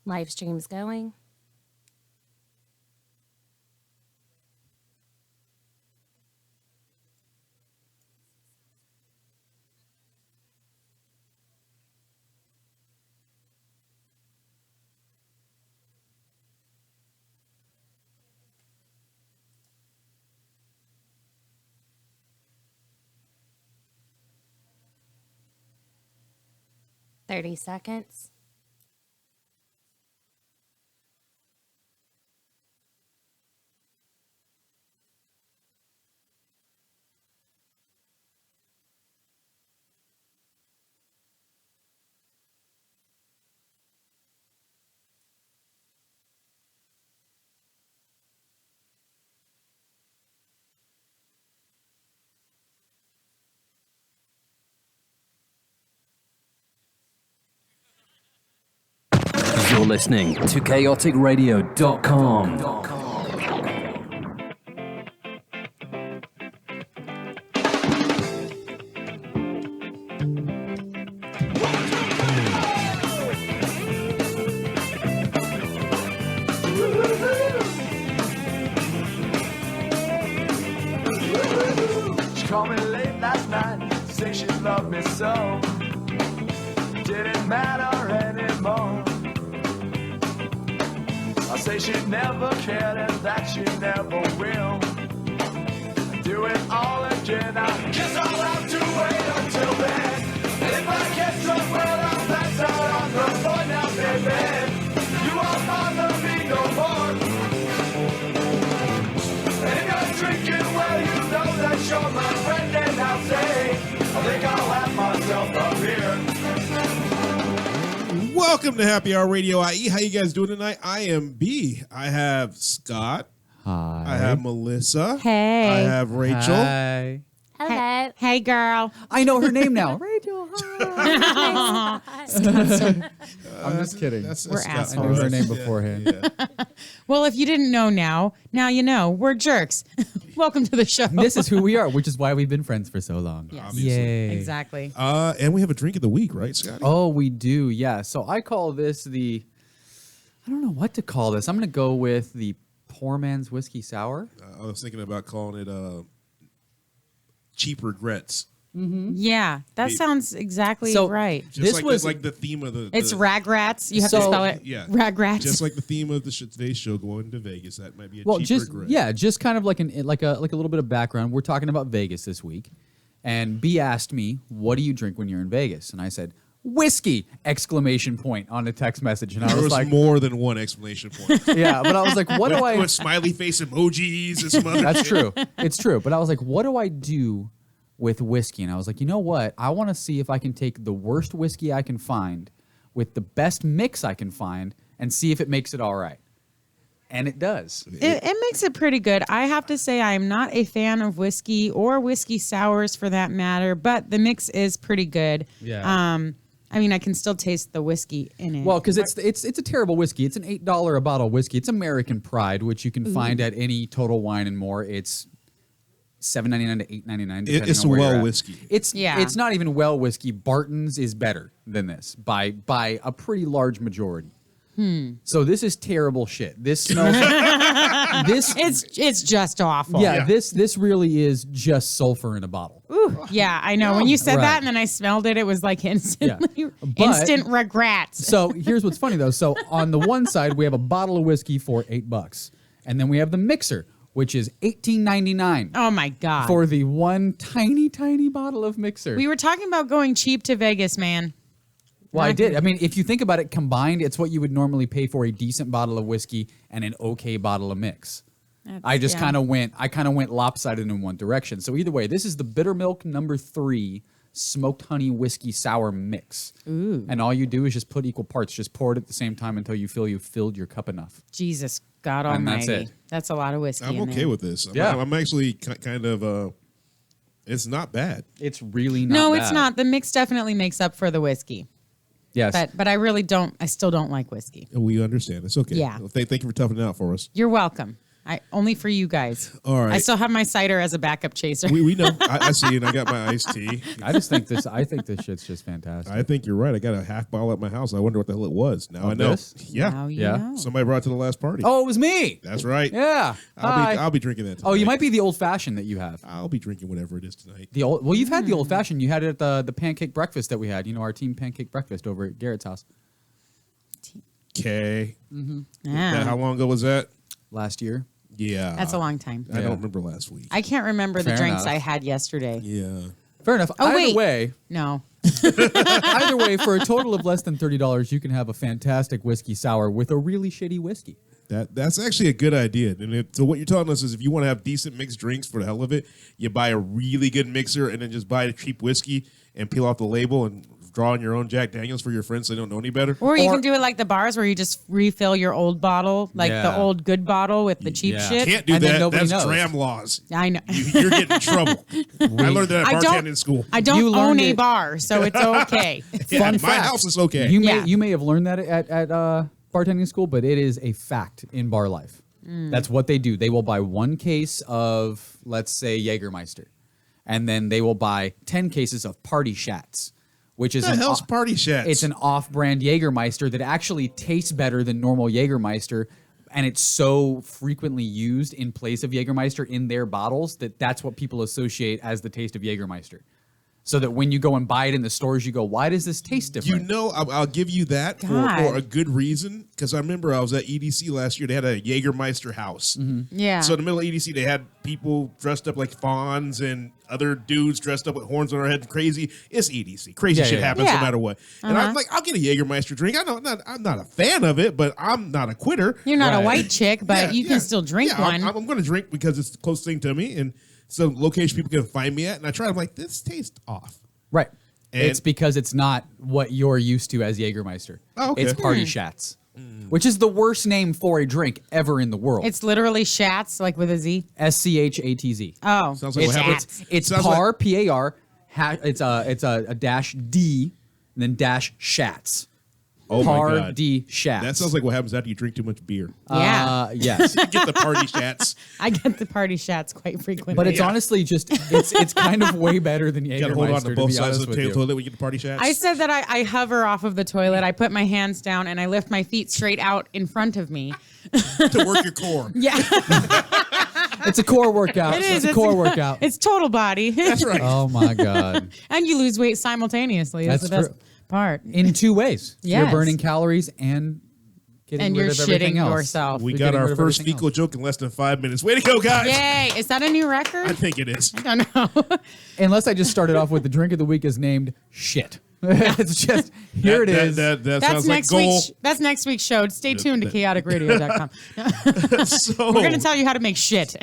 Live stream's going. Thirty seconds. You're listening to chaoticradio.com. She called me late last night, say she loved me so. Didn't matter anymore. I say she never cared and that she never will. Do it all again, I guess I'll have to wait until then. And if I get somewhere, I'll pass out on the floor now, baby. You won't bother me no more. And if you're drinking, well, you know that you're my friend, and I'll say, I think I'll have myself a beer. Welcome to Happy Hour Radio I.E. How you guys doing tonight? I am B. I have Scott. Hi. I have Melissa. Hey. I have Rachel. Hi. Hello. Hey, girl. I know her name now. Rachel. Hi. I'm just kidding. We're Scott. I assholes. knew her name beforehand. Yeah. Well, if you didn't know now you know. We're jerks. Welcome to the show. And this is who we are, which is why we've been friends for so long. Yes. Obviously. Yay. Exactly. And we have a drink of the week, right, Scotty? Oh, we do. Yeah. So I call this I don't know what to call this. I'm going to go with the Poor Man's Whiskey Sour. I was thinking about calling it Cheap Regrets. Yeah, that sounds exactly So- right. Just This like was- like the theme of the. It's Ragrats. You have So- to spell it. Yeah. Ragrats. Just like the theme of today's show, going to Vegas. That might be a Well, cheap just regret. just kind of like a little bit of background. We're talking about Vegas this week, and B asked me, "What do you drink when you're in Vegas?" And I said, "Whiskey!" Exclamation point on a text message, and I There was was like, more than one explanation point. "Yeah," but I was like, "What do I?" With smiley face emojis and some other That's shit. true. It's true. But I was like, "What do I do with whiskey?" And I was like, "You know what? I want to see if I can take the worst whiskey I can find with the best mix I can find, and see if it makes it all right." And it does. It makes it pretty good. I have to say I am not a fan of whiskey or whiskey sours for that matter, but the mix is pretty good. Yeah. I mean, I can still taste the whiskey in it. Well, because it's a terrible whiskey. It's an $8 a bottle whiskey. It's American Pride, which you can find at any Total Wine and More. It's $7.99 to $8.99. depending It's on where well you're at. whiskey. It's not even well whiskey. Barton's is better than this by a pretty large majority. So this is terrible shit. This smells. it's just awful. Yeah, this really is just sulfur in a bottle. Ooh, yeah, I know. When you said Right. that and then I smelled it, it was like instantly, But- instant regrets. So here's what's funny though. So on the one side we have a bottle of whiskey for $8, and then we have the mixer, which is $18.99. Oh my God. For the one tiny bottle of mixer. We were talking about going cheap to Vegas, man. Well, I did. I mean, if you think about it combined, it's what you would normally pay for a decent bottle of whiskey and an okay bottle of mix. I just kind of went lopsided in one direction. So either way, this is the Bitter Milk No. 3 smoked honey whiskey sour mix. Ooh. And all you do is just put equal parts. Just pour it at the same time until you feel you've filled your cup enough. Jesus God And that's Almighty. it. That's a lot of whiskey. I'm in okay there. with this. Yeah. I'm actually kind of. It's not bad. It's really not No, bad. it's not. The mix definitely makes up for the whiskey. Yes. But I really don't. I still don't like whiskey. We understand. It's okay. Yeah. Well, thank you for toughing it out for us. You're welcome. Only for you guys. All right. I still have my cider as a backup chaser. We know. I see, and I got my iced tea. I think this shit's just fantastic. I think you're right. I got a half bottle at my house. I wonder what the hell it was. Now Of I know. this? Yeah. Now you Yeah. know. Somebody brought it to the last party. Oh, it was me. That's right. Yeah. Hi. I'll be drinking that tonight. Oh, you might be the old fashioned that you have. I'll be drinking whatever it is tonight. Well, you've had the old fashioned. You had it at the pancake breakfast that we had. You know, our team pancake breakfast over at Garrett's house Okay. Yeah. How long ago was that? last year. Yeah. That's a long time. I Yeah. don't remember last week. I can't remember the Fair drinks enough. I had yesterday. Yeah. Fair enough. Oh, Either wait. way, No. either way, for a total of less than $30, you can have a fantastic whiskey sour with a really shitty whiskey. That's actually a good idea. And so what you're telling us is if you want to have decent mixed drinks for the hell of it, you buy a really good mixer and then just buy a cheap whiskey and peel off the label and draw on your own Jack Daniels for your friends so they don't know any better. Or you can do it like the bars where you just refill your old bottle, like the Yeah. old good bottle with the cheap Yeah. shit. Can't do And then that. nobody That's knows. dram laws. I know. You're getting in trouble. I learned that at I don't- bartending school. I don't You own learned a it. bar, so it's okay. Yeah, Fun my fact. house is okay. Yeah. You may have learned that at bartending school, but it is a fact in bar life. That's what they do. They will buy one case of, let's say, Jägermeister, and then they will buy 10 cases of Party Shats, which is What the hell's Party Shats? It's an off-brand Jägermeister that actually tastes better than normal Jägermeister, and it's so frequently used in place of Jägermeister in their bottles that that's what people associate as the taste of Jägermeister. So that when you go and buy it in the stores, you go, why does this taste You different? know, I'll give you that for God. a good reason because I remember I was at EDC last year. They had a Jägermeister house. Yeah. So in the middle of EDC, they had people dressed up like fawns and other dudes dressed up with horns on their head. Crazy. It's EDC. Crazy Yeah, shit yeah. happens Yeah. no matter what. And I'm like, I'll get a Jägermeister drink. I'm not a fan of it, but I'm not a quitter. You're not Right. a white chick, but Yeah, you yeah. can still drink Yeah, one. I'm going to drink because it's the closest thing to me. And so location people can find me at. And I try. I'm like, this tastes off. Right. And- It's because it's not what you're used to as Jägermeister. Oh, okay. It's Party Shats, which is the worst name for a drink ever in the world. It's literally Shats, like with a Z. SCHATZ. Oh, Sounds like it's what happens- Shats. It's Sounds par, P-A-R, it's a dash D, and then dash Shats. Oh Par my God. D Shats. That sounds like what happens after you drink too much beer. Yeah. Yes. Get the Party Shats. I get the Party Shats quite frequently. But it's Yeah. honestly just, it's kind of way better than You got to hold on Jägermeister, to to both be sides honest of with the you. toilet when you get the Party Shats. I said that I hover off of the toilet. I put my hands down and I lift my feet straight out in front of me. to work your core. Yeah, It's a core workout. it is. It's a core workout. It's total body. That's right. Oh my God. And you lose weight simultaneously. That's the That's best part. In two ways. You're Yes. burning calories and getting And rid you're of everything shitting else. yourself. We We're got getting our rid of first everything fecal else. joke in less than 5 minutes. Way to go, guys. Yay. Is that a new I record? think it is. I don't know. Unless I just started off with the drink of the week is named shit. It's just, here it is. That That's sounds like next goal. week's. That's next week's show. Stay tuned to chaoticradio.com. So We're gonna tell you how to make shit.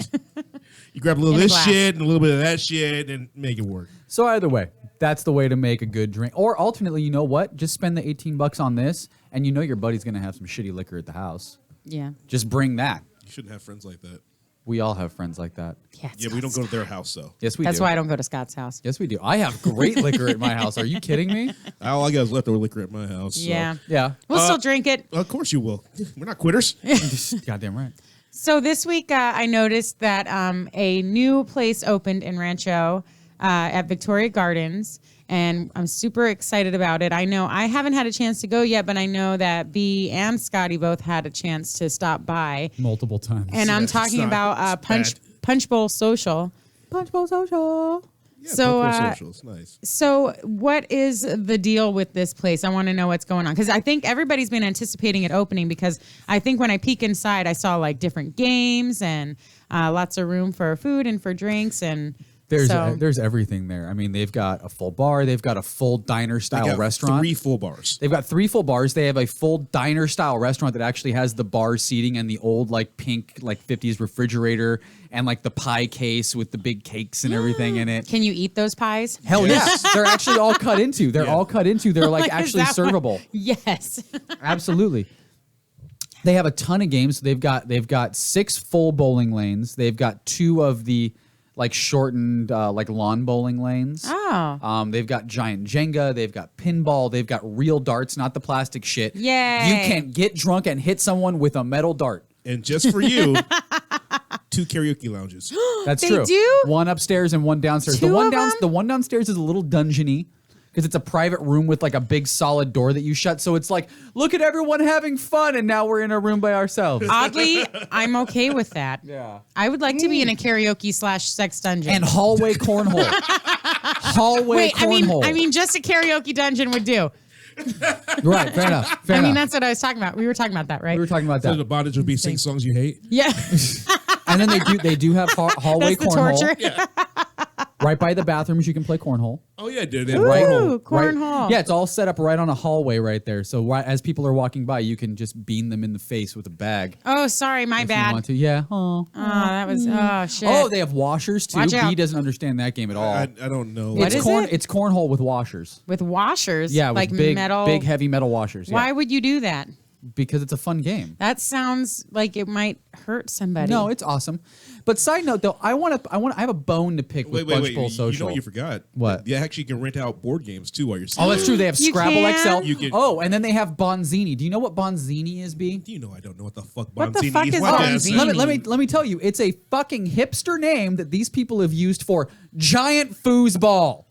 you grab a little of in a this glass. shit and a little bit of that shit and make it work. So either way, that's the way to make a good drink. Or alternately, you know what? Just spend the $18 on this, and you know your buddy's going to have some shitty liquor at the house. Yeah. Just bring that. You shouldn't have friends like that. We all have friends like that. Yeah. Yeah, we don't go to their house though. Yes, we That's do. why I don't go to Scott's house. Yes, we do. I have great liquor at my house. Are you kidding me? All I got is leftover liquor at my house. so- Yeah. Yeah. We'll still drink it. Of course you will. We're not quitters. Goddamn right. So this week I noticed that a new place opened in Rancho at Victoria Gardens, and I'm super excited about it. I know I haven't had a chance to go yet, but I know that B and Scotty both had a chance to stop by. Multiple times. And I'm It's talking not- about it's bad. Punch Bowl Social. Punch Bowl Social. Yeah, So, Buffalo Social. It's nice. So what is the deal with this place? I want to know what's going on because I think everybody's been anticipating it opening because I think when I peek inside, I saw like different games and lots of room for food and for drinks and There's everything there. I mean, they've got a full bar. They've got a full They diner-style got restaurant. 3 full bars. They've got 3 full bars. They have a full diner-style restaurant that actually has the bar seating and the old like pink like 50s refrigerator and like the pie case with the big cakes and everything in it. Can you eat those pies? Hell Yes. yeah. They're actually all cut into. They're Yeah. all cut into. They're like Is actually that what- servable. Yes. Absolutely. They have a ton of games. They've got 6 full bowling lanes. They've got 2 of the like shortened like lawn bowling lanes. Oh. They've got giant Jenga. They've got pinball. They've got real darts, not the plastic shit. Yay. You can get drunk and hit someone with a metal dart. And just for you, 2 karaoke lounges. That's They true. do? One upstairs and one downstairs. Two of them? The one downstairs is a little dungeony because it's a private room with like a big solid door that you shut. So it's like, look at everyone having fun, and now we're in a room by ourselves. Oddly, I'm okay with that. Yeah. I would like to be in a karaoke/sex dungeon. And hallway cornhole. Hallway Wait, cornhole. I mean, just a karaoke dungeon would do. right. Fair enough. Fair I mean, enough. that's what I was talking about. We were talking about that, right? We were talking about So that. the bondage would be sing songs you hate. Yeah. And then they do have hallway That's the cornhole. torture. Right by the bathrooms, you can play cornhole. Oh yeah, dude. They Ooh, right. cornhole. Yeah, it's all set up right on a hallway right there. So as people are walking by, you can just beam them in the face with a bag. Oh, sorry, my If you bad. want to. Yeah. Oh. Oh, that was shit. Oh, they have washers too. Watch out. B doesn't understand that game at all. I don't know. What is it? It's cornhole with washers. With washers. Yeah, with like big, metal. big heavy metal washers. Yeah. Why would you do that? Because it's a fun game. That sounds like it might hurt somebody. No, it's awesome. But side note though, I have a bone to pick with Bunch Bowl Social. You know what you forgot? What? You actually can rent out board games too while you're. Oh, that's true. They have You Scrabble can? XL. You can- Oh, and then they have Bonzini. Do you know what Bonzini is, B? You know I don't know what the fuck What the Bonzini fuck is Why can't I Bonzini? say- Let me tell you, it's a fucking hipster name that these people have used for giant foosball.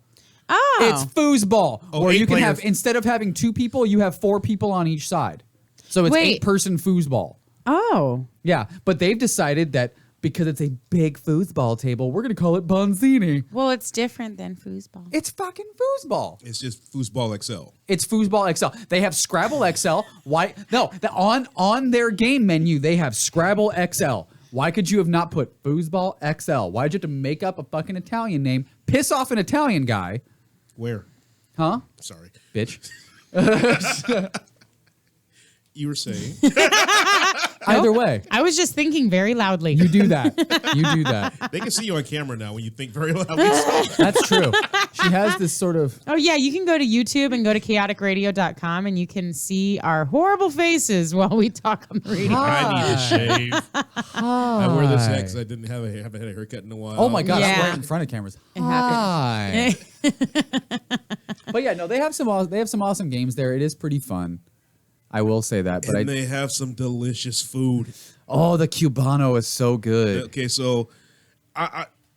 Oh. It's foosball, Oh, where 8 you can have players. instead of having 2 people, you have 4 people on each side. So it's Wait. 8-person foosball. Oh. Yeah, but they've decided that because it's a big foosball table, we're gonna call it Bonzini. Well, it's different than foosball. It's fucking foosball. It's just foosball XL. It's foosball XL. They have Scrabble XL. Why? No, on their game menu they have Scrabble XL. Why could you have not put foosball XL? Why'd you have to make up a fucking Italian name? Piss off an Italian guy, Where? huh? Sorry, Bitch. you were saying. Either way, I was just thinking very loudly. you do that. You do that. They can see you on camera now when you think very loudly. So That's true. She has this sort of. Oh, yeah. You can go to YouTube and go to chaoticradio.com and you can see our horrible faces while we talk on the radio. I need to shave. I wear this hat because Hi. I haven't had a haircut in a while. Oh my god! Yeah. I'm right in front of cameras. It happens. Hi. But yeah, no, they have some awesome games there. It is pretty fun. I will say that. But And they have some delicious food. the Cubano is so good. Okay, so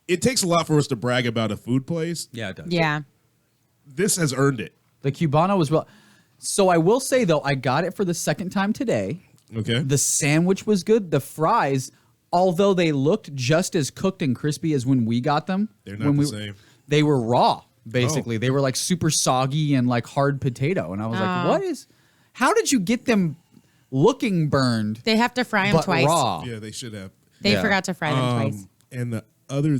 it takes a lot for us to brag about a food place. Yeah, it does. Yeah. This has earned it. The Cubano was well. So I will say though, I got it for the second time today. Okay. The sandwich was good. The fries, although they looked just as cooked and crispy as when we got them, They're not when the we, same. They were raw, basically. Oh. They were like super soggy and like hard potato. And I was like, Oh. what is? How did you get them looking burned They have to fry them but twice. raw? Yeah, they should have. They Yeah. forgot to fry them twice. And the other,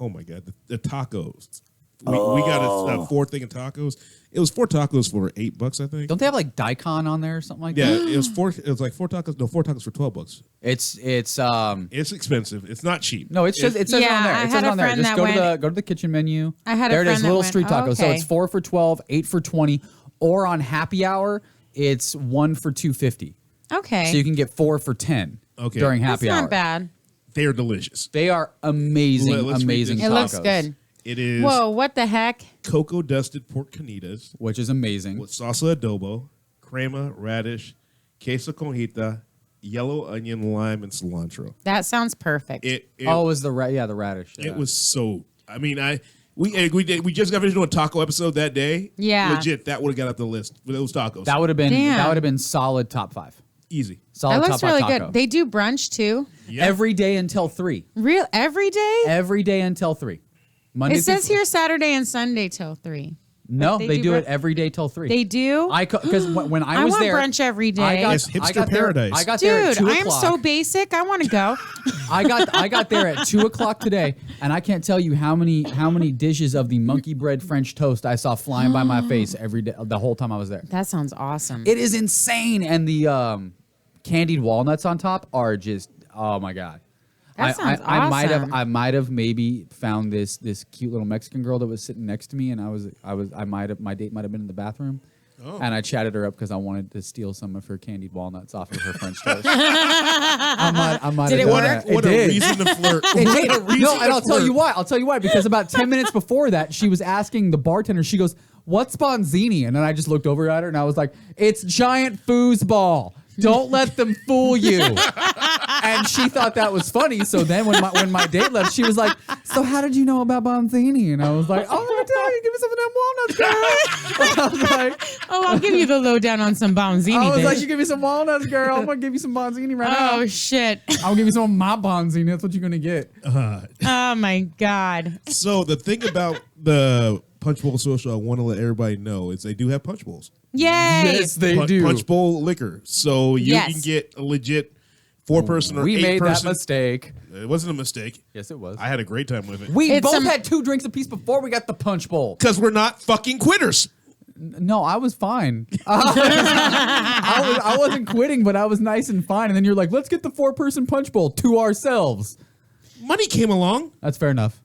oh my god, the tacos. We got a 4 thing of tacos. It was 4 tacos for $8, I think. Don't they have like daikon on there or something like Yeah, that? it was 4. It was like 4 tacos. No, 4 tacos for $12. It's It's expensive. It's not cheap. no, it says Yeah, on there. I It says had a on there. friend Just that go to the kitchen menu. I had a there it is, friend that little went, street tacos. So okay. it's 4 for $12, 8 for $20, or on Happy Hour it's 1 for $2.50. Okay. So you can get 4 for $10 Okay. during That's Happy Hour. not bad. They are delicious. They are amazing, Let's read amazing this. It tacos. looks good. It is Whoa, what the heck? cocoa dusted pork canitas Which is amazing. with salsa adobo, crema, radish, queso con hojita, yellow onion, lime, and cilantro. That sounds perfect. It Oh, it was the radish. Yeah. It was so. I mean, we just got finished doing a taco episode that day. Yeah. legit. That would have got up the list for those tacos. That would have been Damn. Solid top 5. easy. Solid that top looks 5 really taco. good. They do brunch too. Yeah. Every day until 3. Real every day? Every day until 3. Monday It says through- here Saturday and Sunday till 3. No, they they do do it brunch- every day till 3. They do? Because when I I was want there, brunch every day. It's hipster there- paradise. I got there at Dude, 2 I am o'clock. so basic. I want to go. I got there at 2 o'clock today, and I can't tell you how many dishes of the monkey bread French toast I saw flying by my face every day the whole time I was there. That sounds awesome. It is insane, and the candied walnuts on top are just my god. That sounds I awesome. I might have maybe found this cute little Mexican girl that was sitting next to me, and my date might have been in the bathroom. Oh. And I chatted her up because I wanted to steal some of her candied walnuts off of her French toast. I might Did have it done work? that. What It a did. reason to flirt. It What did. a reason No, to and I'll tell you flirt. why. I'll tell you why. Because about 10 minutes before that, she was asking the bartender, she goes, "What's Bonzini?" And then I just looked over at her and I was like, "It's giant foosball. Don't let them fool you." And she thought that was funny. So then when my date left, she was like, "So how did you know about Bonzini?" And I was like, "Oh, I'm gonna tell you, give me some of them walnuts, girl." I was like, Oh, I'll give you the lowdown on some Bonzini. I was bitch. like, "You give me some walnuts, girl. I'm gonna give you some Bonzini right now. Oh shit! I'll give you some of my Bonzini. That's what you're gonna get." Oh my god! So the thing about the Punch Bowl Social I want to let everybody know is they do have punch bowls. Yay! Yes, they do. Punch bowl liquor. So you Yes. can get a legit 4-person or We made 8-person. that mistake. It wasn't a mistake. Yes, it was. I had a great time with it. We It's both some- had 2 drinks apiece before we got the punch bowl. Because we're not fucking quitters. No, I was fine. I wasn't quitting, but I was nice and fine. And then you're like, let's get the 4-person punch bowl to ourselves. Money came along. That's fair enough.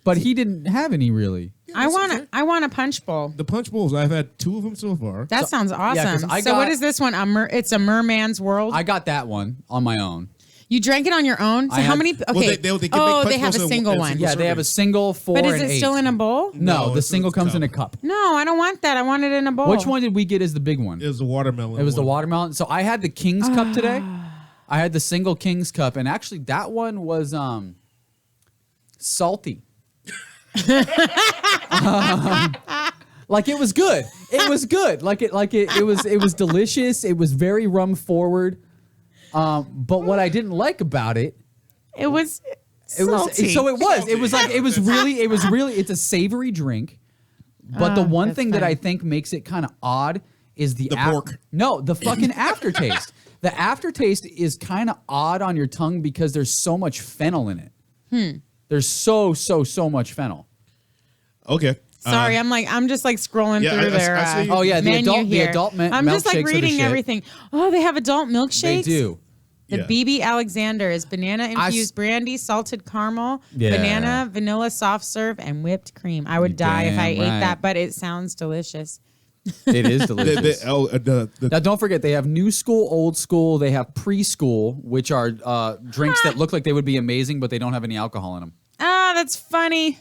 But he didn't have any really. I want a punch bowl. The punch bowls, I've had 2 of them so far. That sounds 'cause awesome. I So what got- is this one? It's a merman's world. I got that one on my own. You drank it on your own. So I how had- many? Okay. Well, they can make oh, punch they have bowls a in single one- one. single Yeah, they have a single 4 But is and it 8. still in a bowl? No, No, the it's single a comes in a cup. cup. No, I don't want that. I want it in a bowl. Which one did we get as the big one? It was the watermelon. It was the one. watermelon. So I had the King's Cup today. I had the single King's Cup, and actually that one was salty. Like it was good. It was good. It was delicious. It was very rum forward. But what I didn't like about it, It was. it was salty. so it was really it's a savory drink. But the one that's thing that fine. I think makes it kind of odd is the pork. No, the fucking aftertaste. The aftertaste is kind of odd on your tongue because there's so much fennel in it. There's so much fennel. Okay. Sorry, I'm just like scrolling yeah, through I their. see. Oh yeah, the menu adult here. I'm just milkshakes like are the reading shit. everything. Oh, they have adult milkshakes. They do. The Yeah. BB Alexander is banana infused brandy, salted caramel, Yeah. banana, vanilla soft serve, and whipped cream. I would die if I ate Damn right. that, but it sounds delicious. It is delicious. The Now, don't forget, they have new school, old school. They have preschool, which are drinks that look like they would be amazing, but they don't have any alcohol in them. Ah, that's funny.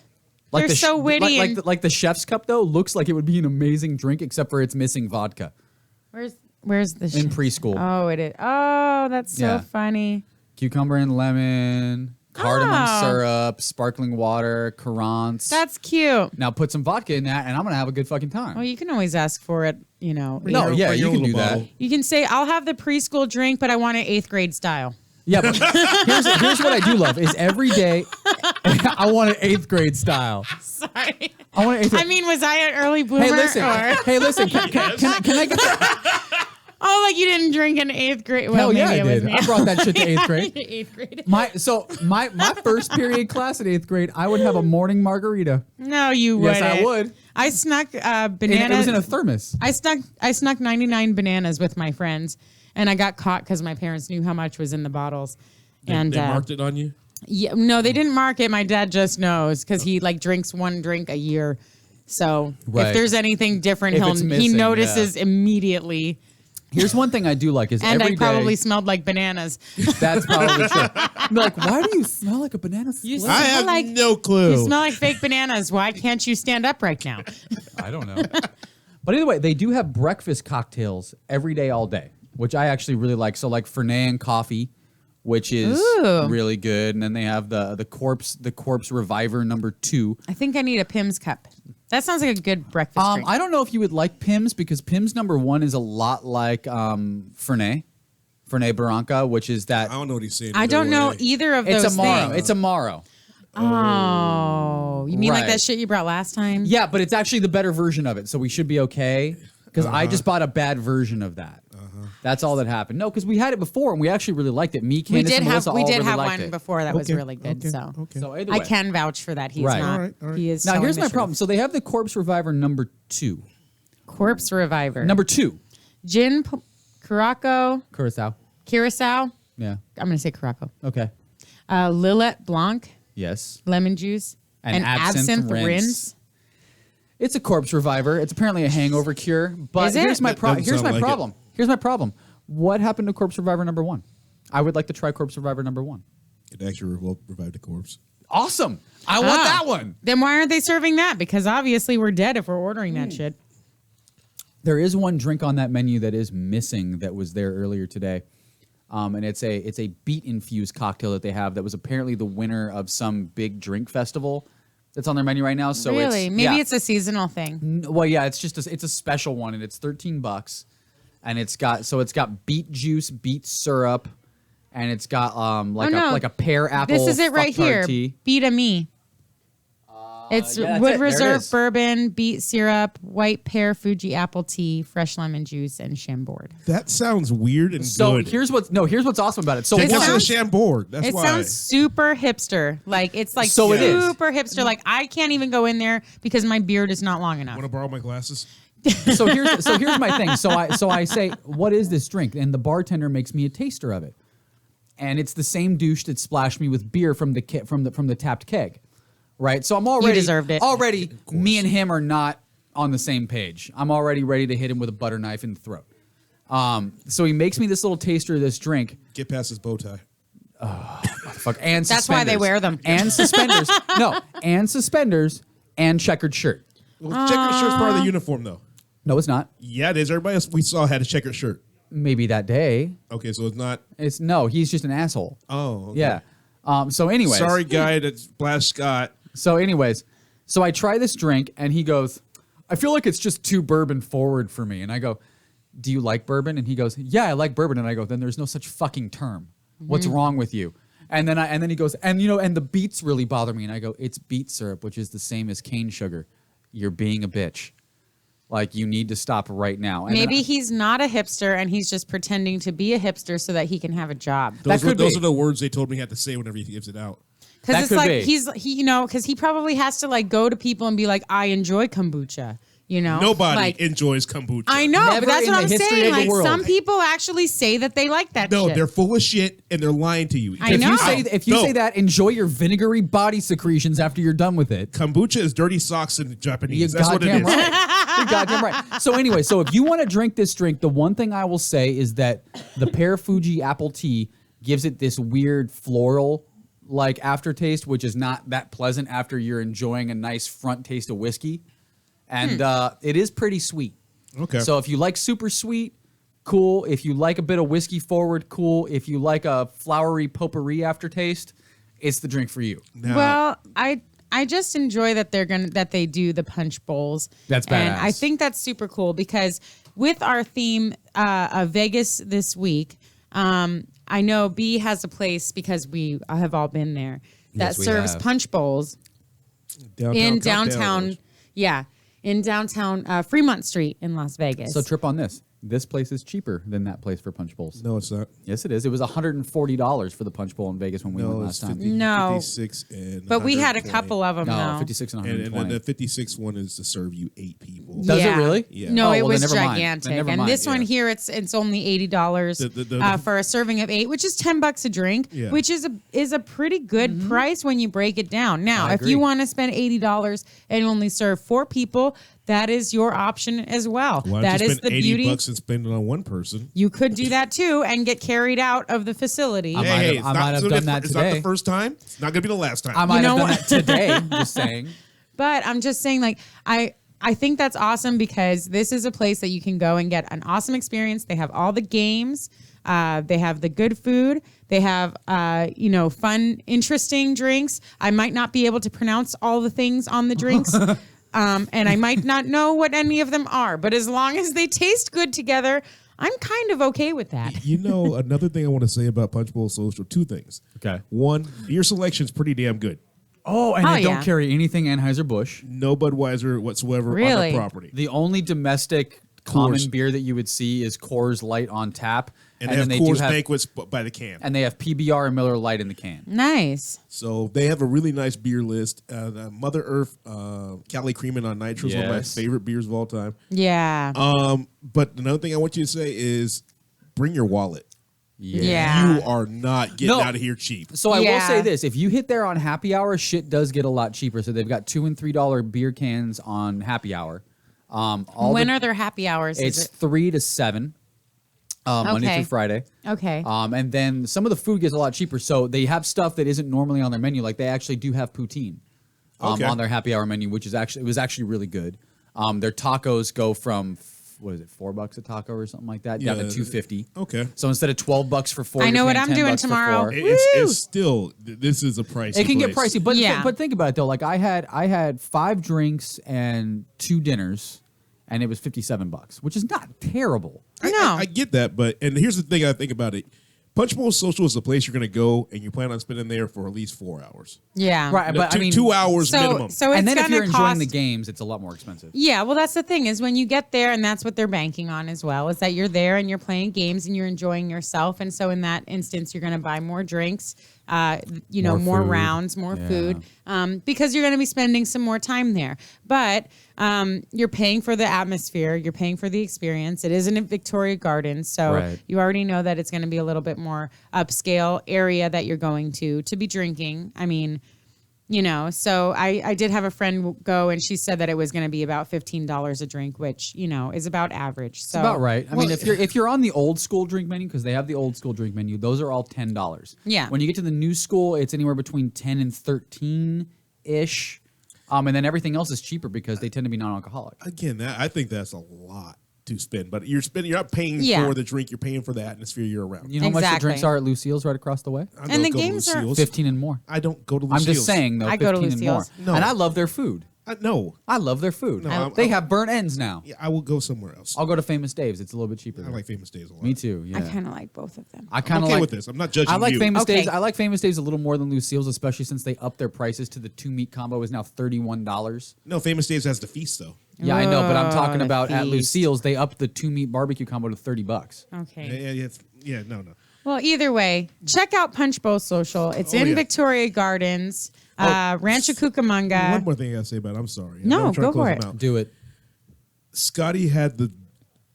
Like They're the so witty. Like, and- like the chef's cup, though, looks like it would be an amazing drink, except for it's missing vodka Where's the in preschool. Oh, it is. Oh, that's so Yeah. funny. Cucumber and lemon, cardamom Oh. syrup, sparkling water, currants. That's cute. Now put some vodka in that, and I'm gonna have a good fucking time. Well, you can always ask for it, you know. No, Bring yeah, your you can little do that. bottle. You can say, I'll have the preschool drink, but I want it 8th grade style. Yeah, but here's what I do love is every day I want an 8th grade style. Sorry. I want an 8th grade. I mean, was I an early bloomer? Hey, listen. Or, Hey, listen. Can I get that? oh, like you didn't drink in 8th grade? Well, Hell yeah, maybe I it was did. me. I brought that shit to 8th grade. 8th grade. My first period class at 8th grade, I would have a morning margarita. No, you wouldn't. Yes, I would. I snuck And bananas. it was in a thermos. I snuck 99 bananas with my friends, and I got caught because my parents knew how much was in the bottles. They marked it on you. Yeah, no, they didn't mark it. My dad just knows because he like drinks one drink a year. So Right. if there's anything different, If it's he missing, notices immediately. Here's one thing I do like is And every I probably day- smelled like bananas. That's probably true. I'm like, why do you smell like a banana You split? I smell have like no clue. you smell like fake bananas. Why can't you stand up right now? I don't know. But either way, they do have breakfast cocktails every day, all day, which I actually really like. So like Fernet and coffee, which is Ooh. really good. And then they have the corpse reviver number 2. I think I need a Pim's cup. That sounds like a good breakfast drink. I don't know if you would like Pimm's because Pimm's number 1 is a lot like Fernet Branca, which is that I don't know what he's saying. I don't know either of those it's Amaro. things. It's Amaro. Oh, you mean like Right. that shit you brought last time? Yeah, but it's actually the better version of it, so we should be okay. Because I just bought a bad version of that. That's all that happened. No, because we had it before and we actually really liked it. Me, we Candace, did and have Melissa all really one liked it. before that was Okay, really good. okay, So okay. So either I way. can vouch for that. He's Right. not. All right, all right. He is. Now telling here's the my truth. problem. So they have the Corpse Reviver number 2. Corpse Reviver. Number 2, Gin, Curaçao, Curacao. Curacao. Yeah. I'm gonna say Curaçao. Okay. Lillet Blanc, Yes. lemon juice, And and absinthe rinse. rinse. It's a corpse reviver. It's apparently a hangover cure. But Is it? here's my That doesn't here's sound my like it. problem. Here's my problem. What happened to Corpse Reviver number 1? I would like to try Corpse Reviver number 1. It actually revived the corpse. Awesome. I want that one. Then why aren't they serving that? Because obviously we're dead if we're ordering that shit. There is one drink on that menu that is missing that was there earlier today. And it's a beet infused cocktail that they have that was apparently the winner of some big drink festival that's on their menu right now. So really, maybe it's a seasonal thing. Well, yeah, it's a special one, and it's $13, and it's got beet juice, beet syrup, and it's got like a pear apple. This is it right here. Tea. Beat a me. It's yeah, Wood it. There it Reserve is. bourbon, beet syrup, white pear Fuji apple tea, fresh lemon juice, and Chambord. That sounds weird and So good. here's what's awesome about it. So Take It us to the sounds- Chambord. That's It why. sounds super hipster. Like it's like So it is. super hipster. Like I can't even go in there because my beard is not long enough. Want to borrow my glasses? so here's my thing. So I say, what is this drink? And the bartender makes me a taster of it, and it's the same douche that splashed me with beer from the tapped keg, right? So I'm already deserved it. Already, me and him are not on the same page. I'm already ready to hit him with a butter knife in the throat. So he makes me this little taster of this drink. Get past his bow tie. Fuck, and That's why they suspenders. wear them. And suspenders. No, and suspenders and checkered shirt. Well, checkered shirt's part of the uniform, though. No, it's not. Yeah, it is. Everybody else we saw had a checkered shirt. Maybe that day. Okay, so it's not. He's just an asshole. Oh, okay. Yeah. So anyways. Sorry, guy. That's Blash Scott. So anyways, so I try this drink and he goes, I feel like it's just too bourbon forward for me. And I go, do you like bourbon? And he goes, yeah, I like bourbon. And I go, then there's no such fucking term. What's wrong with you? And then he goes, and the beets really bother me. And I go, it's beet syrup, which is the same as cane sugar. You're being a bitch. Like, you need to stop right now. And Maybe he's not a hipster and he's just pretending to be a hipster so that he can have a job. Those could are be. the words they told me he had to say whenever he gives it out. Because That it's could like be. because he probably has to like go to people and be like, I enjoy kombucha. Nobody like, enjoys kombucha. I know, Never but that's in what the I'm history saying. of the Like world. some people actually say that they like that No, shit. they're full of shit and they're lying to you. I If know. you say that, enjoy your vinegary body secretions after you're done with it. Kombucha is dirty socks in Japanese. You're That's what it goddamn is. right. You're goddamn right. So anyway, if you want to drink this drink, the one thing I will say is that the pear Fuji apple tea gives it this weird floral like aftertaste, which is not that pleasant after you're enjoying a nice front taste of whiskey. And it is pretty sweet. Okay. So if you like super sweet, cool. If you like a bit of whiskey forward, cool. If you like a flowery potpourri aftertaste, it's the drink for you. Now, Well, I just enjoy that they do the punch bowls. That's And badass. I think that's super cool because with our theme of Vegas this week, I know B has a place because we have all been there that Yes, we serves have. punch bowls in downtown. Yeah, in downtown Fremont Street in Las Vegas. So trip on this. This place is cheaper than that place for punch bowls. No, it's not. Yes, it is. It was $140 for the punch bowl in Vegas when we went No, last it's time. 50, No. 56 and but we had a 120. couple of them No, though. 56 and And 120. then the 56 one is to serve you 8 people. Does it really? Yeah. No, Oh, it well, then was never mind. Then gigantic. never And mind, this one yeah. here, it's only $80 for a serving of 8, which is $10 a drink, Yeah. which is a pretty good price when you break it down. Now, I if agree. you want to spend $80 and only serve 4 people, that is your option as well. Why don't That you is spend the 80 beauty. bucks and spend it on one person? You could do that too and get carried out of the facility. I might have- I might have done that It's not today. the first time. It's not going to be the last time. I might know have done what? that today, just saying. But I'm just saying, like, I think that's awesome because this is a place that you can go and get an awesome experience. They have all the games. They have the good food. They have, fun, interesting drinks. I might not be able to pronounce all the things on the drinks. And I might not know what any of them are. But as long as they taste good together, I'm kind of okay with that. Another thing I want to say about Punch Bowl Social, 2 things. Okay. One, beer selection's pretty damn good. Oh, and Oh, they don't yeah. carry anything Anheuser-Busch. No Budweiser whatsoever on Really? their property. The only domestic common Coors. beer that you would see is Coors Light on tap. And they have then Coors Banquets by the can. And they have PBR and Miller Lite in the can. Nice. So they have a really nice beer list. Mother Earth, Cali Creamin' on Nitro is one of my Yes. favorite beers of all time. Yeah. But another thing I want you to say is bring your wallet. Yeah. You are not getting No. out of here cheap. So I will Yeah. say this: if you hit there on Happy Hour, shit does get a lot cheaper. So they've got $2 and $3 beer cans on Happy Hour. When are their happy hours? It's Is it? 3 to 7, Monday Okay. through Friday. Okay. And then some of the food gets a lot cheaper. So they have stuff that isn't normally on their menu. Like they actually do have poutine Okay. on their Happy Hour menu, which is actually really good. Their tacos go from what is it, $4 a taco or something like that, down to $2.50. Okay. So instead of $12 for 4, I know you're what paying I'm doing $10 for tomorrow. 4. It's still, this is a pricey It can get place. pricey, but Yeah. but think about it though. Like I had 5 drinks and 2 dinners, and it was $57, which is not terrible. I get that, and here's the thing I think about it. Punch Bowl Social is a place you're going to go, and you plan on spending there for at least 4 hours. Yeah. Right, but I mean, 2 hours minimum. So it's and then if gonna you're enjoying cost, the games, it's a lot more expensive. Yeah, well, that's the thing is when you get there, and that's what they're banking on as well, is that you're there and you're playing games and you're enjoying yourself. And so in that instance, you're going to buy more drinks, more food. rounds, more Yeah. food, because you're going to be spending some more time there. But you're paying for the atmosphere, you're paying for the experience. It isn't at Victoria Gardens, so Right. you already know that it's going to be a little bit more upscale area that you're going to be drinking. I mean, so I did have a friend go, and she said that it was going to be about $15 a drink, which, is about average. So It's about right. I mean, if you're on the old school drink menu, because they have the old school drink menu, those are all $10. Yeah. When you get to the new school, it's anywhere between 10 and 13 ish, and then everything else is cheaper because they tend to be non-alcoholic. Again, I think that's a lot to spend, but you're not paying Yeah. for the drink, you're paying for the atmosphere you're around. You know how much the Exactly. drinks are at Lucille's right across the way? I And don't the go to games are- Lucille's. 15 and more. I don't go to I'm Lucille's. just saying though, I 15 go to and more. Lucille's. No. And I love their food. No. I love their food. No, they have burnt ends now. Yeah, I will go somewhere else. I'll go to Famous Dave's. It's a little bit cheaper. I there. like Famous Days a lot. Me too. Yeah. I kind of like both of them. I I'm kind of okay like with this. I'm not judging I like you. Famous Okay. Dave's. I like Famous Dave's a little more than Lucille's, especially since they upped their prices to the 2-meat combo is now $31. No, Famous Days has the feast though. Yeah, I know, but I'm talking the about at feast. Lucille's. They upped the 2-meat barbecue combo to $30. Okay. No. Well, either way, check out Punch Bowl Social. It's Oh, in yeah. Victoria Gardens, Rancho One Cucamonga. more thing I gotta say about it. I'm sorry. I No, know I'm trying go to close for him it. out. Do it. Scotty had the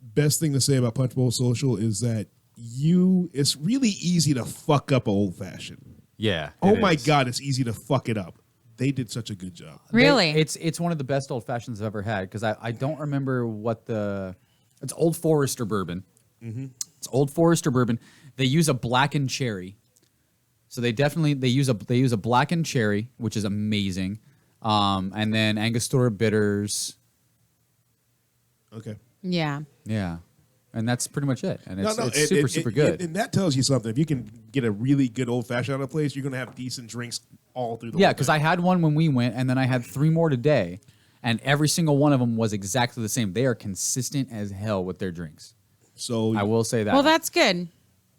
best thing to say about Punch Bowl Social is that it's really easy to fuck up an old fashioned. Yeah. Oh my God, it's easy to fuck it up. They did such a good job. Really? It's one of the best old fashions I've ever had because I don't remember it's Old Forester bourbon. Mm-hmm. It's Old Forester bourbon. They use a blackened cherry, so they use a blackened cherry, which is amazing, and then Angostura bitters. Okay. Yeah. Yeah, and that's pretty much it. And it's it- super good. And that tells you something. If you can get a really good old fashioned out of a place, you're gonna have decent drinks all through the Yeah, whole because thing. I had one when we went, and then I had 3 more today, and every single one of them was exactly the same. They are consistent as hell with their drinks. So I will say that. Well, that's good.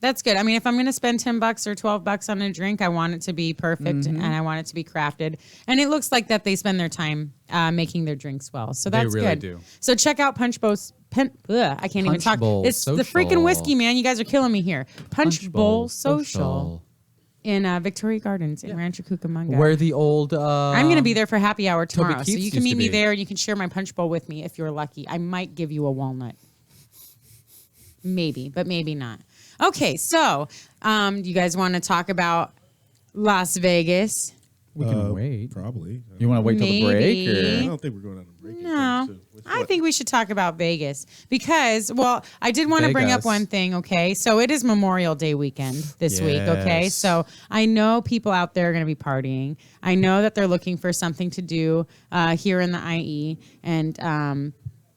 That's good. I mean, if I'm going to spend $10 or $12 on a drink, I want it to be perfect Mm-hmm. and I want it to be crafted. And it looks like that they spend their time making their drinks well. So They that's really good. do. So check out Punch Bowl. I can't even Punch talk. Bowl It's the Social. freaking whiskey, man. You guys are killing me here. Punch Bowl Social in Victoria Gardens in Rancho Cucamonga. Where the old I'm going to be there for happy hour Toby tomorrow. So Keith's you can used meet to me be. there and you can share my punch bowl with me if you're lucky. I might give you a walnut. Maybe, but maybe not. Okay, so you guys want to talk about Las Vegas? we can wait. probably. You want to wait till the break? Maybe. I don't think we're going on a break. No, anytime soon. I think we should talk about Vegas because, well, I did want to bring up Vegas. one thing, okay? So it is Memorial Day weekend this week, okay? Yes. So I know people out there are going to be partying. I know that they're looking for something to do here in the IE. And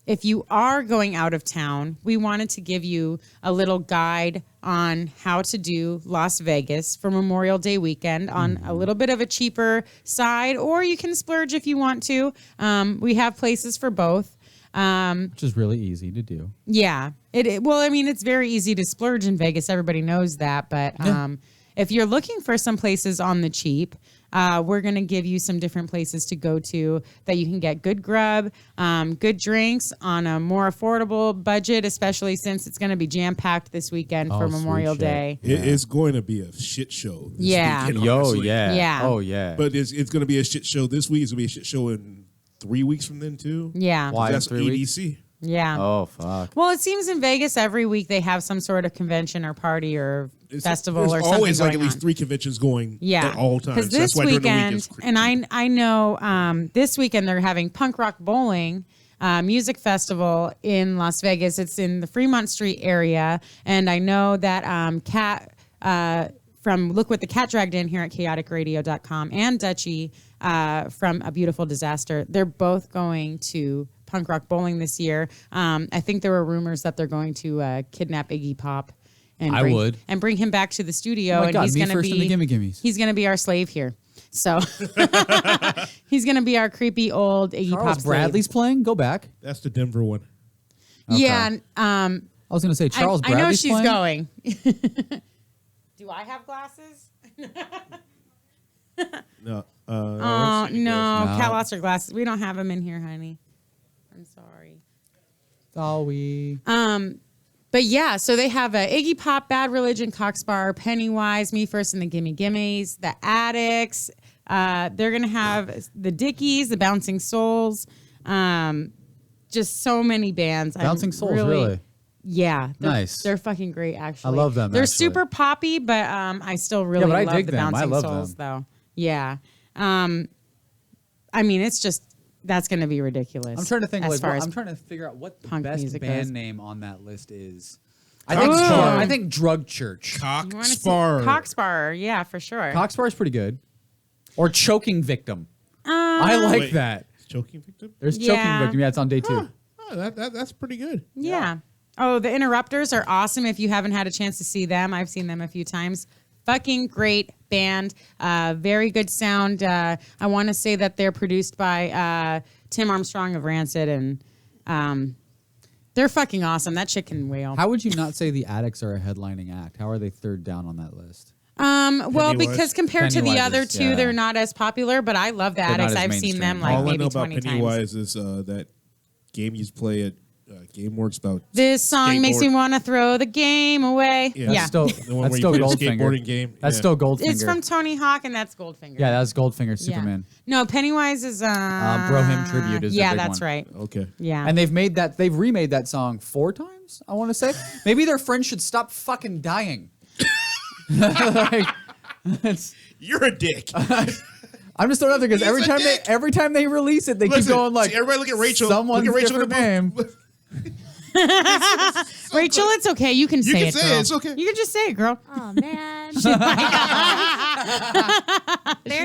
if you are going out of town, we wanted to give you a little guide on how to do Las Vegas for Memorial Day weekend on a little bit of a cheaper side, or you can splurge if you want to. We have places for both. Which is really easy to do. Yeah. Well, I mean, it's very easy to splurge in Vegas. Everybody knows that. But if you're looking for some places on the cheap, we're going to give you some different places to go to that you can get good grub, good drinks on a more affordable budget, especially since it's going to be jam-packed this weekend for Oh, sweet Memorial shit. Day. It's going to be a shit show. This Yeah. weekend, Yo, honestly. yeah. Yeah. Oh, yeah. But it's going to be a shit show this week. It's going to be a shit show in 3 weeks from then too. Yeah. Why? That's 3 weeks? EDC. Yeah. Oh, fuck. Well, it seems in Vegas every week they have some sort of convention or party or festival There's or something always like going at least on. 3 conventions going Yeah, at all times. Because That's this why during the week weekend, it's crazy. and I know this weekend they're having Punk Rock Bowling Music Festival in Las Vegas. It's in the Fremont Street area, and I know that Kat from Look What the Cat Dragged In here at chaoticradio.com and Dutchie from A Beautiful Disaster, they're both going to punk rock bowling this year. I think there were rumors that they're going to kidnap Iggy Pop. And I would. and bring him back to the studio. Oh my and God, he's me going to first in the Gimme Gimmes. He's going to be our slave here. So he's going to be our creepy old Iggy Pop Charles slave. Bradley's playing. Go back. That's the Denver one. Yeah. And, I was going to say Charles I know Bradley's she's playing. going. Do I have glasses? No. Oh, no. No. Cat lost her glasses. We don't have them in here, honey. I'm sorry. Sorry. But yeah, so they have Iggy Pop, Bad Religion, Cockspar, Pennywise, Me First and the Gimme Gimmes, the Addicts. They're going to have the Dickies, the Bouncing Souls. Just so many bands. Bouncing Souls, really? Yeah. Nice. They're fucking great, actually. I love them, They're actually. super poppy, but I still really but I love dig the them. I Bouncing love Souls, them. though. Yeah. I mean, it's just, that's going to be ridiculous. I'm trying to think. as far as I'm trying to figure out what the punk best music band goes. name on that list is. Cockspar. I think Drug Church. You wanna see- Cockspar. Cockspar, yeah, for sure. Cockspar is pretty good. Or Choking Victim. I like Wait, that. Choking victim? There's Yeah. Choking Victim. Yeah, it's on day 2. Oh, that's pretty good. Yeah. Oh, the Interrupters are awesome. If you haven't had a chance to see them, I've seen them a few times. Fucking great band. Very good sound. I want to say that they're produced by Tim Armstrong of Rancid, and they're fucking awesome. That chick can wail. How would you not say the Addicts are a headlining act? How are they third down on that list? Well, Pennywise. because compared to the Pennywise other is- two, yeah. they're not as popular. But I love the They're not Addicts. as I've seen them mainstream. like All I know maybe about 20 times. Pennywise is that game you play at GameWorks about This song makes me skateboard. want to throw the game away. Yeah. Yeah. That's still, The one that's where still you play the Goldfinger. skateboarding game. That's Yeah. still Goldfinger. It's from Tony Hawk, and that's Goldfinger. Yeah, that's Goldfinger, Yeah. Superman. No, Pennywise is Bro Him Tribute is the yeah, big that's one. right. Okay. Yeah, And they've remade that song 4 times, I want to say. Maybe their friends should stop fucking dying. Like, it's, You're a dick. I'm just throwing it out there because He's every a time dick. every time they release it, they Listen, keep going like, see, everybody look at Rachel. Someone's Look at Rachel in different the name. booth. Rachel, it's okay. You can say can it. say it. Girl. It's okay. You can just say it, girl. Oh man. She's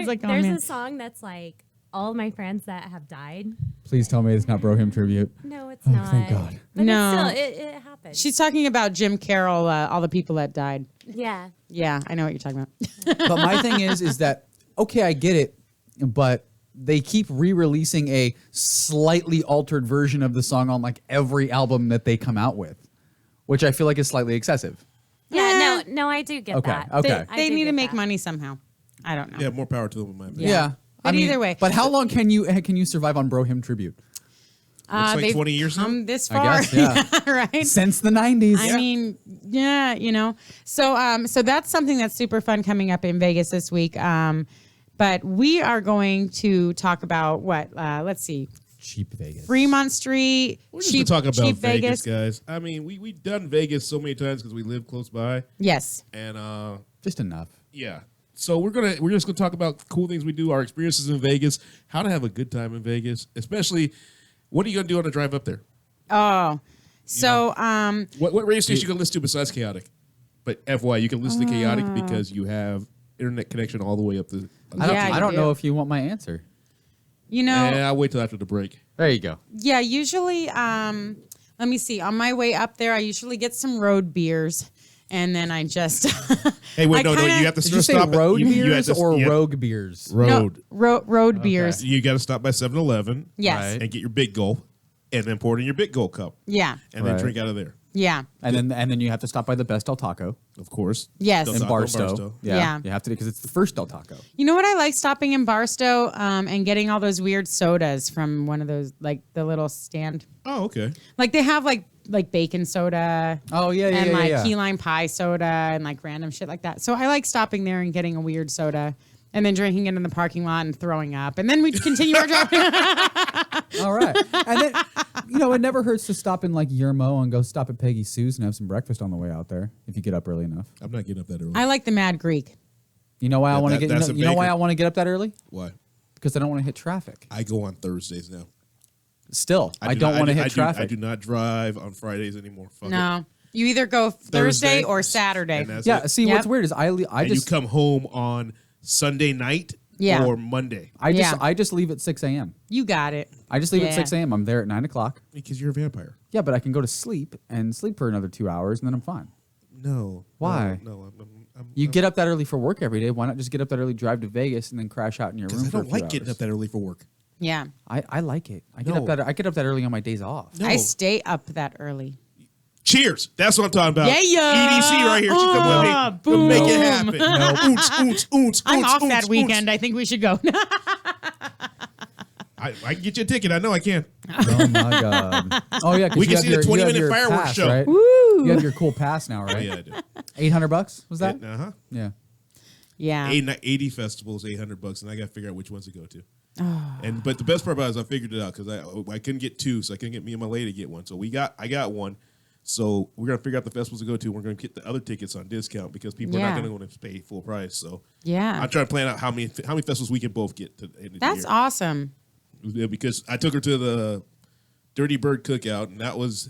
like, oh, there's man. a song that's like all of my friends that have died. Please tell me it's not Bro Him Tribute. No, it's not. thank God. But No. it's still, it happens. She's talking about Jim Carroll, all the people that died. yeah. Yeah, I know what you're talking about. But my thing is that, okay, I get it, but they keep re-releasing a slightly altered version of the song on like every album that they come out with, which I feel like is slightly excessive. Yeah, no, I do get Okay, that. okay. I They do need to get make that. money somehow. I don't know. Yeah, more power to them in my opinion. Yeah. But either way. But how long can you survive on Bro Him Tribute? Looks like they've 20 years now. come this I far. guess, yeah. Right. Since the 90s. I mean, yeah, you know. So that's something that's super fun coming up in Vegas this week. But we are going to talk about what? Let's see. Cheap Vegas. Fremont Street. We're just cheap, talking about cheap Vegas, guys. I mean, we've done Vegas so many times because we live close by, Yes. and Just enough. yeah. So we're just gonna talk about cool things we do, our experiences in Vegas, how to have a good time in Vegas, especially what are you gonna do on the drive up there? Oh. So What radio station you gonna listen to besides Chaotic? But FYI, you can listen to Chaotic because you have internet connection all the way up to. Yeah, you I don't do. know if you want my answer. you know, And I'll wait till after the break. There you go. yeah, usually let me see. On my way up there, I usually get some road beers. And then I just Hey, wait, I no, kinda- you have to Did you say stop at- road you have beers to- or yeah, rogue beers? road? road beers. You got to stop by 7-Eleven. Yes. Right. And get your big gulp, and then pour it in your big gulp cup, Yeah. and then Right. drink out of there. Yeah. And then you have to stop by the best Del Taco Of course. Yes. Del in Taco, Barstow. Yeah. You have to because it's the first Del Taco. You know what I like stopping in Barstow and getting all those weird sodas from one of those like the little stand. Oh, okay. Like they have like bacon soda. Oh yeah, yeah, and yeah, like yeah. key lime pie soda and like random shit like that. So I like stopping there and getting a weird soda and then drinking it in the parking lot and throwing up. And then we continue our drive. All right. And then, it never hurts to stop in like Yermo and go stop at Peggy Sue's and have some breakfast on the way out there if you get up early enough. I'm not getting up that early. I like the Mad Greek. You know why I want to get that's a you know why baker. I want to get up that early? Why? Because I don't want to hit traffic. I go on Thursdays now. Still, I do don't not- want to do- hit I do- traffic. I do not drive on Fridays anymore. Fuck it. No. You either go Thursday or Saturday. And that's Yeah, it. see Yep. what's weird is I And just you come home on Sunday night Yeah. or Monday? I just leave at 6 a.m. You got it. I just leave at Yeah. 6 a.m. I'm there at 9 o'clock. Because you're a vampire. Yeah, but I can go to sleep and sleep for another 2 hours, and then I'm fine. No. Why? No. You get up that early for work every day. Why not just get up that early, drive to Vegas, and then crash out in your room? I for don't a few like getting hours? up that early for work. Yeah. I like it. I No. get up that early on my days off. No. I stay up that early. Cheers. That's what I'm talking about. Yeah. EDC right here. She's gonna Boom. make it happen. I'm off that weekend. I think we should go. I can get you a ticket. I know I can. Oh my god. Oh yeah, 'cause We you can have see the your- 20-minute you have your fireworks pass, show. Right? Woo. You have your cool pass now, Oh, right? yeah, I do. $800 was that? Uh-huh. Yeah. Yeah. 80 festivals, $800, and I got to figure out which ones to go to. But the best part about it is I figured it out because I couldn't get two, so I couldn't get me and my lady to get one. So I got one. So we're gonna figure out the festivals to go to. We're gonna get the other tickets on discount because people are Yeah. not gonna want to pay full price. So Yeah. I'm trying to plan out how many festivals we can both get to the end of That's the year. awesome. Yeah, because I took her to the Dirty Bird Cookout, and that was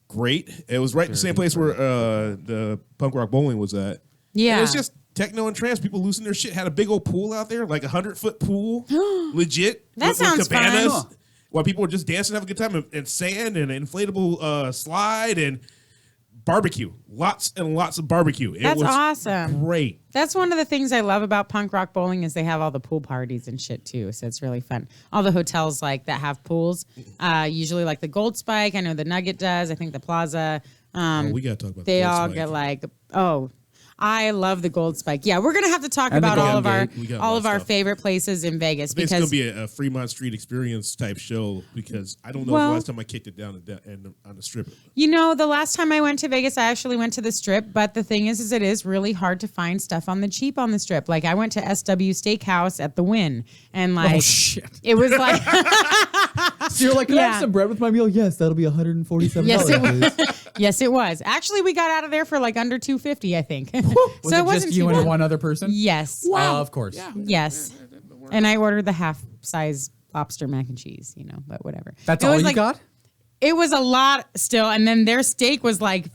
great. It was right in the same place where the punk rock bowling was at. Yeah. And it's just techno and trance. People losing their shit. Had a big old pool out there, like 100-foot pool, legit. That with sounds cabanas, fun. while people were just dancing, having a good time, and sand and an inflatable slide and barbecue. Lots and lots of barbecue. It That's was awesome. great. That's one of the things I love about punk rock bowling is they have all the pool parties and shit too. So it's really fun. All the hotels like that have pools, usually like the Gold Spike. I know the Nugget does. I think the Plaza. We gotta talk about. They the Gold all Spike. get like, oh, I love the Gold Spike. Yeah, we're gonna have to talk And the about all Golden of Gate. We got a all lot of of our stuff. favorite places in Vegas It's going because to be a Fremont Street experience type show because I don't know Well- the last time I kicked it down and on the strip. you know the last time I went to Vegas, I actually went to the Strip. But the thing is it is really hard to find stuff on the cheap on the Strip. Like I went to SW Steakhouse at the Wynn, and like Oh shit. it was like. So you're like, can I Yeah. have some bread with my meal? Yes, that'll be $147. Yes, it please. was. Yes, it was. Actually, we got out of there for like under $250, I think. Was so it it wasn't just you too and bad. one other person? Yes. Of course. Yes. And I ordered the half size lobster mac and cheese, but whatever. That's It all was you like- got? It was a lot still, and then their steak was like,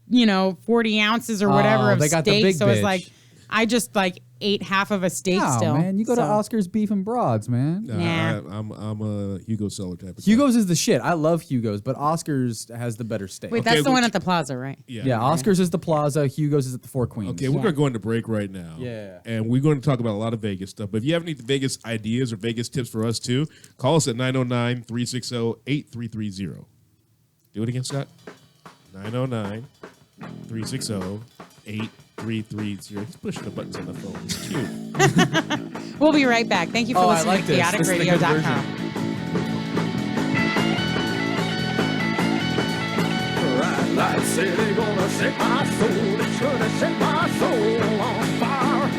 40 ounces or whatever of they got the steak. big So it's bitch. like I just like ate half of a steak No, still. man. You go to So- Oscar's Beef and Broads, man. Nah. I'm a Hugo Seller type of guy. Hugo's is the shit. I love Hugo's, but Oscar's has the better steak. Wait, Okay, that's the we- one at the Plaza, right? yeah, Oscar's is the Plaza. Hugo's is at the Four Queens. Okay, we're going to go into break right now. Yeah. And we're going to talk about a lot of Vegas stuff. But if you have any Vegas ideas or Vegas tips for us too, call us at 909-360-8330. Do it again, Scott. 909-360-8330. He's pushing the buttons on the phone. It's cute. We'll be right back. Thank you for Oh, I listening like to this. This is the good chaoticradio.com. Bright light city gonna set my soul. It's gonna set my soul on fire.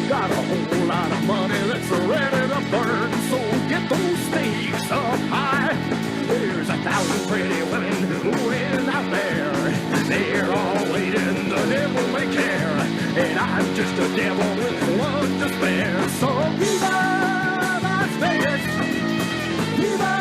Got a whole lot of money that's ready to burn. So get those stakes up high. There's 1,000 pretty women waiting out there. They're all waiting, the devil may care. And I'm just a devil with one to spare. So viva Las Vegas! Viva!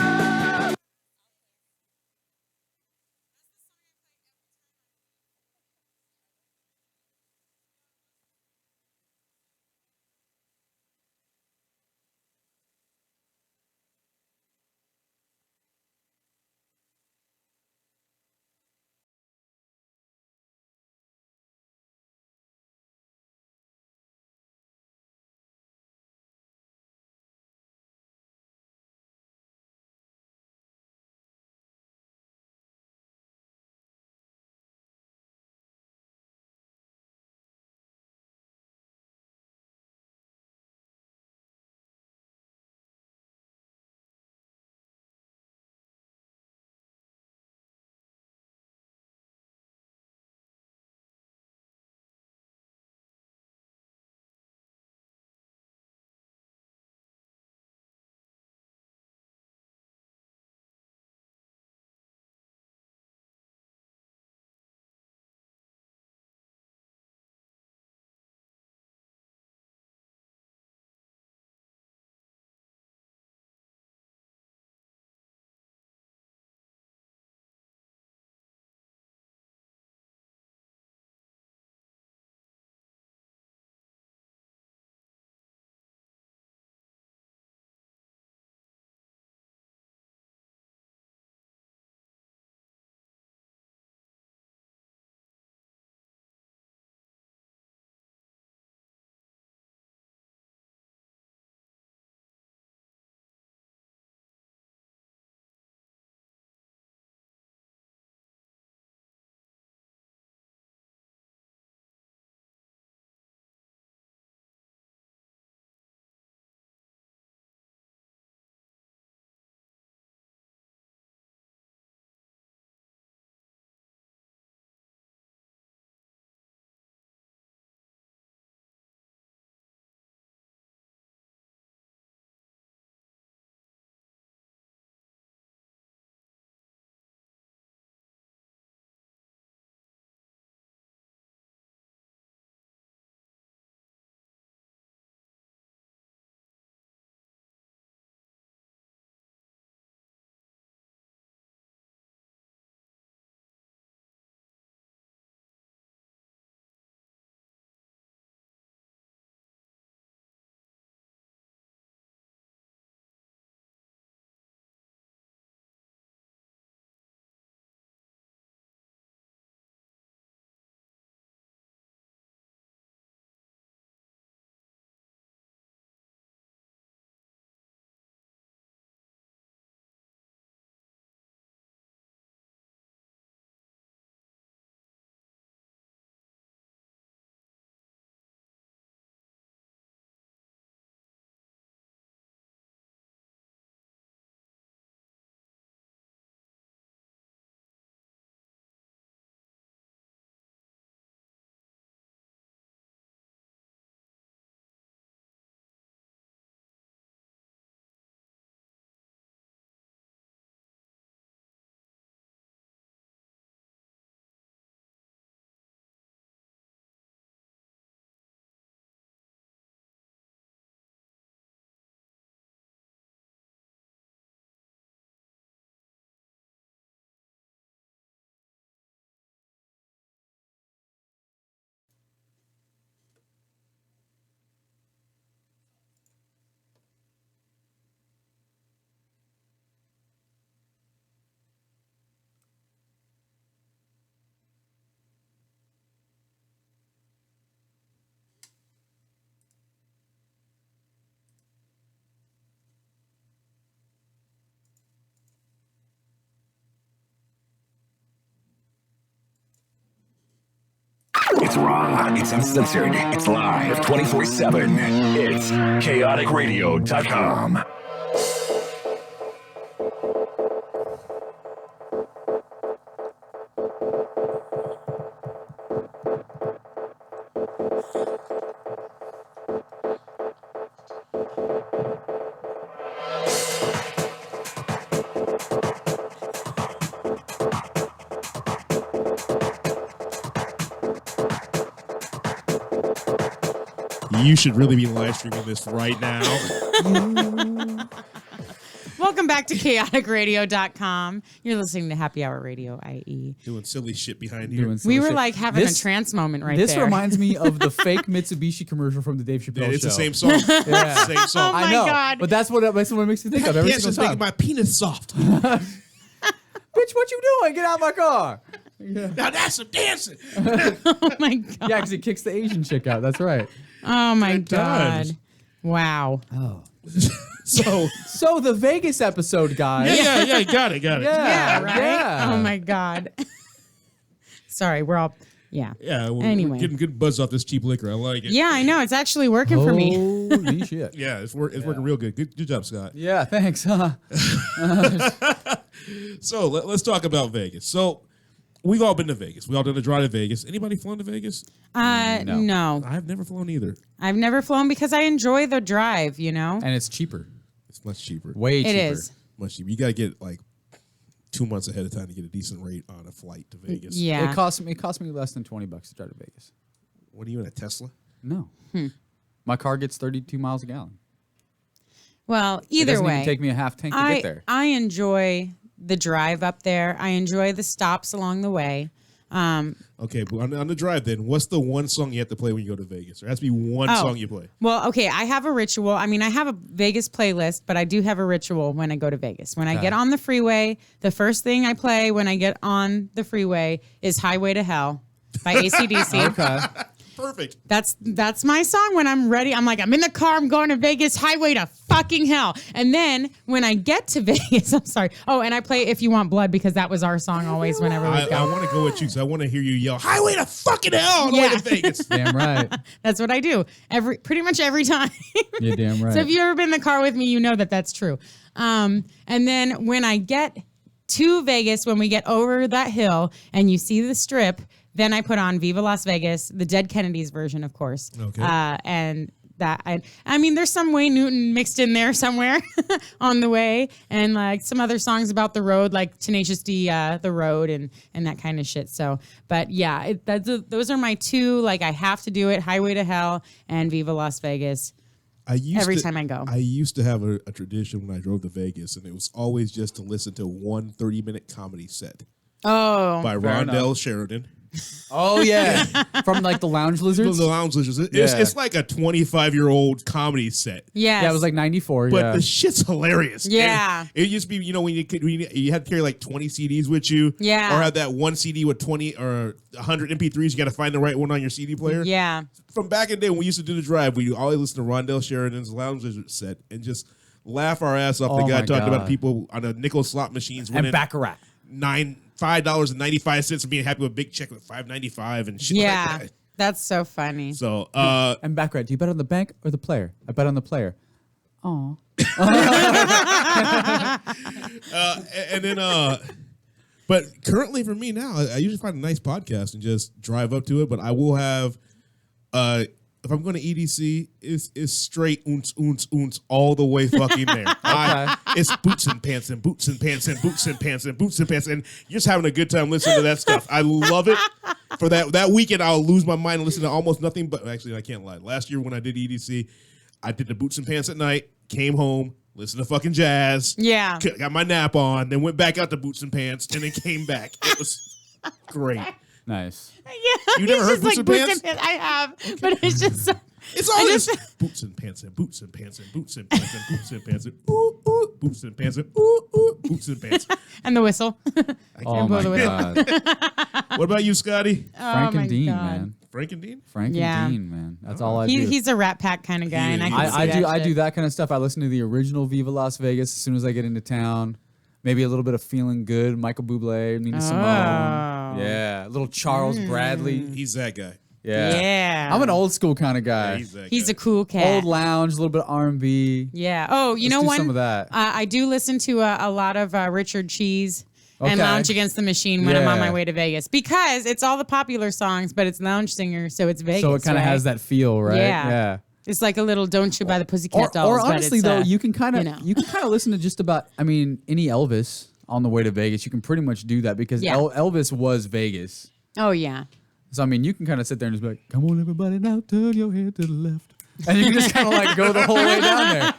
It's raw. It's uncensored. It's live 24/7. It's chaoticradio.com. You should really be live streaming this right now. Welcome back to chaoticradio.com. You're listening to Happy Hour Radio I.E. Doing silly shit behind here. We were like having a trance moment right This there. reminds me of the fake Mitsubishi commercial from the Dave Chappelle Yeah, it's show. the same song. Yeah. Same song. Oh my I know, God. but that's what it makes me think of every Yes, single it's time. making my penis soft. Bitch, what you doing? Get out of my car. Now that's some dancing. Oh my God. Yeah, because he kicks the Asian chick out. That's right. Oh my Good God. times. Wow. Oh. So So the Vegas episode, guys. yeah, got it. Yeah, right? Yeah. Oh my God. Sorry, we're all, yeah. Yeah, we're Anyway. getting good buzz off this cheap liquor. I like it. Yeah, I know. It's actually working for me. Holy shit. Yeah, it's working real good. Good job, Scott. Yeah, thanks. So let's talk about Vegas. So we've all been to Vegas. We all done a drive to Vegas. Anybody flown to Vegas? No. I've never flown either. I've never flown because I enjoy the drive, you know? And it's cheaper. It's much cheaper. Way cheaper. It is. Much cheaper. You got to get like 2 months ahead of time to get a decent rate on a flight to Vegas. Yeah. It cost me less than $20 to drive to Vegas. What are you in a Tesla? No. My car gets 32 miles a gallon. Well, It either doesn't way. even take me a half tank to get there. I enjoy the drive up there. I enjoy the stops along the way. Okay, but on the drive then, what's the one song you have to play when you go to Vegas? There has to be one song you play. Well, okay, I have a ritual. I mean, I have a Vegas playlist, but I do have a ritual when I go to Vegas. When I get on the freeway, the first thing I play when I get on the freeway is Highway to Hell by AC/DC. Okay. Perfect. That's my song when I'm ready. I'm like, I'm in the car. I'm going to Vegas. Highway to fucking hell. And then when I get to Vegas, I'm sorry. Oh, and I play If You Want Blood because that was our song always whenever we I go. want to go with you because I want to hear you yell, Highway to fucking hell on the way to Vegas. Damn right. That's what I do pretty much every time. You're damn right. So if you've ever been in the car with me, you know that that's true. And then when I get to Vegas, when we get over that hill and you see the strip, then I put on Viva Las Vegas, the Dead Kennedys version, of course. Okay. And that I mean, there's some Wayne Newton mixed in there somewhere on the way, and like some other songs about the road, like Tenacious D, The Road, and that kind of shit. So, but yeah, those are my two. Like, I have to do it: Highway to Hell and Viva Las Vegas. Every time I go. I used to have a tradition when I drove to Vegas, and it was always just to listen to one 30-minute comedy set Oh, by fair Rondell enough. Sheridan. Oh, yeah. From like the Lounge Lizards? The Lounge Lizards. Yeah. It's like a 25-year-old comedy set. yes. Yeah, it was like 94. But yeah. the shit's hilarious. Yeah. And it used to be, when you had to carry like 20 CDs with you. Yeah. Or have that one CD with 20 or 100 MP3s. You got to find the right one on your CD player. Yeah. From back in the day when we used to do the drive, we always listen to Rondell Sheridan's Lounge Lizard set and just laugh our ass off. Oh The guy my talking God. about people on the nickel slot machines and winning Baccarat. $5.95 and being happy with a big check with $5.95 and shit Yeah. like that. That's so funny. So, And Baccarat. Do you bet on the bank or the player? I bet on the player. Oh. and then, but currently for me now, I usually find a nice podcast and just drive up to it. But I will have, if I'm going to EDC, it's straight oons all the way fucking there. It's boots and pants and boots and pants and boots and pants and boots and pants, and you're just having a good time listening to that stuff. I love it. For that weekend, I'll lose my mind and listen to almost nothing. But actually, I can't lie. Last year when I did EDC, I did the boots and pants at night. Came home, listened to fucking jazz. Yeah. Got my nap on, then went back out to boots and pants, and then came back. It was great. Nice. Yeah, You never heard it's just Boots like and Pants? I have, but it's just so, It's all this boots and pants and boots and pants and boots and pants and boots and pants and ooh, ooh, boots and pants and ooh, ooh, boots and pants. and the whistle. Oh blow my the whistle. God. What about you, Scotty? Frank my and Dean, God. man. Frank and Dean? Frank Yeah. and Dean, man. That's all I do. He's a Rat Pack kind of guy, and I He can is. see I that do I shit. do that kind of stuff. I listen to the original Viva Las Vegas as soon as I get into town. Maybe a little bit of Feeling Good, Michael Bublé, Nina Simone. Yeah, a little Charles Bradley. He's that guy. Yeah. Yeah. I'm an old school kind of guy. Yeah, he's that He's guy. a cool cat. Old lounge, a little bit of R&B. Yeah. Oh, you Let's know do what? some of that. I do listen to a lot of Richard Cheese and Okay. Lounge Against the Machine when I'm on Yeah. my way to Vegas because it's all the popular songs, but it's lounge singer, so it's Vegas. So it kind of right? has that feel, right? Yeah. It's like a little "Don't You" by the Pussycat Dolls. Or but honestly it's, though, you can kind of you know. listen to just about any Elvis on the way to Vegas. You can pretty much do that because Yeah. Elvis was Vegas. Oh yeah. So I mean, you can kind of sit there and just be like, "Come on, everybody, now turn your head to the left," and you can just kind of like go the whole way down there.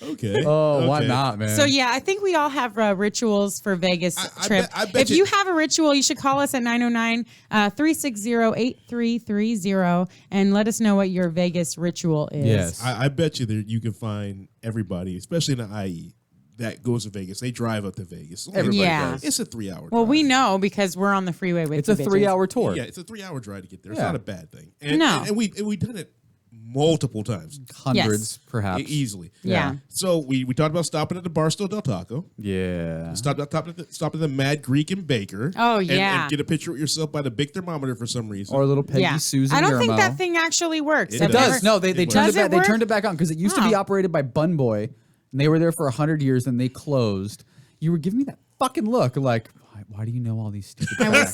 Okay. Oh, why Okay. not, man? So yeah, I think we all have rituals for Vegas I trip. bet- I bet if you- you have a ritual, you should call us at 909-360-8330 and let us know what your Vegas ritual is. Yes. I bet you that you can find everybody, especially in the IE, that goes to Vegas. They drive up to Vegas. Everybody Yeah. does. It's a 3-hour drive. Well, we know because we're on the freeway with It's you a bitches. 3-hour tour. Yeah, it's a 3-hour drive to get there. It's Yeah. not a bad thing. And, No. and we've done it multiple times. Hundreds, perhaps. Easily. Yeah. So we talked about stopping at the Barstow Del Taco. Yeah. Stop at the Mad Greek and Baker. Oh, and- yeah. And get a picture with yourself by the big thermometer for some reason. Or a little Peggy Yeah. Susan I don't think Gurmo. that thing actually works. It I've It does. never- No, they It turned Does it back. it They work? turned it back on because it used to be Oh. operated by Bun Boy, and they were there for 100 years, and they closed. You were giving me that fucking look, like, why do you know all these stupid facts?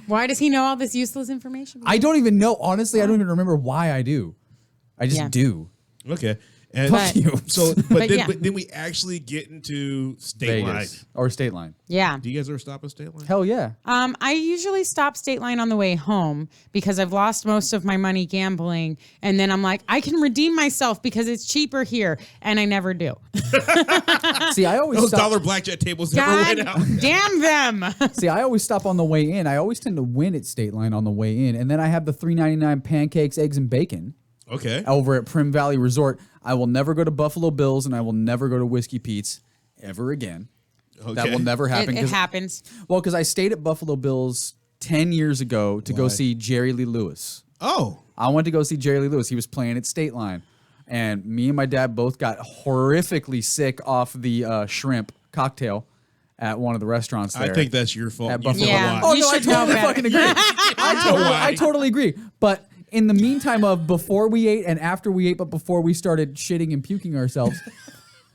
Why does he know all this useless information? I don't even know. Honestly, I don't even remember why I do. I just Yeah. do. Okay. And But- you. So, But yeah. but then we actually get into State Line. Vegas or State Line. Yeah. Do you guys ever stop at State Line? Hell yeah. I usually stop State Line on the way home because I've lost most of my money gambling. And then I'm like, I can redeem myself because it's cheaper here. And I never do. See, I always Those stop. dollar blackjack tables never God went out. damn them. See, I always stop on the way in. I always tend to win at State Line on the way in, and then I have the $3.99 pancakes, eggs, and bacon Okay. over at Prim Valley Resort. I will never go to Buffalo Bills, and I will never go to Whiskey Pete's ever again. Okay. That will never happen. It 'cause- happens. Well, because I stayed at Buffalo Bills 10 years ago to go Why? see Jerry Lee Lewis. Oh. I went to go see Jerry Lee Lewis. He was playing at State Line. And me and my dad both got horrifically sick off the shrimp cocktail at one of the restaurants there. I think that's your fault. At You Buffalo know Yeah. why. Oh, You no, I should know totally better. fucking agree. I totally agree. But in the meantime of before we ate and after we ate, but before we started shitting and puking ourselves,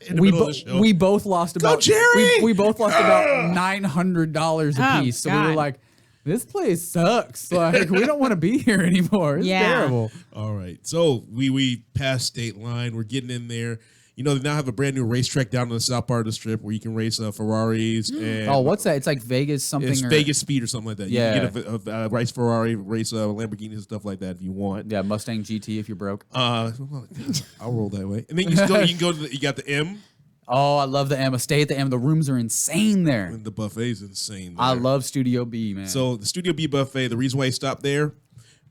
In the middle of the show. we both lost about Jerry! we both lost about $900 a Oh, piece. So we were God. like, this place sucks. Like we don't want to be here anymore. It's Yeah. terrible. All right. So we passed State Line. We're getting in there. You know, they now have a brand new racetrack down on the south part of the strip where you can race Ferraris and Oh, what's that? It's like Vegas something. it's or, Vegas Speed or something like that. Yeah. You can get a race Ferrari, race Lamborghinis and stuff like that if you want. Yeah, Mustang GT if you're broke. I'll roll that way. And then you can go to you got the M. Oh, I love the M. Stay at the M. The rooms are insane there. And the buffet's insane. I there. love Studio B, man. So the Studio B buffet, the reason why you stop there,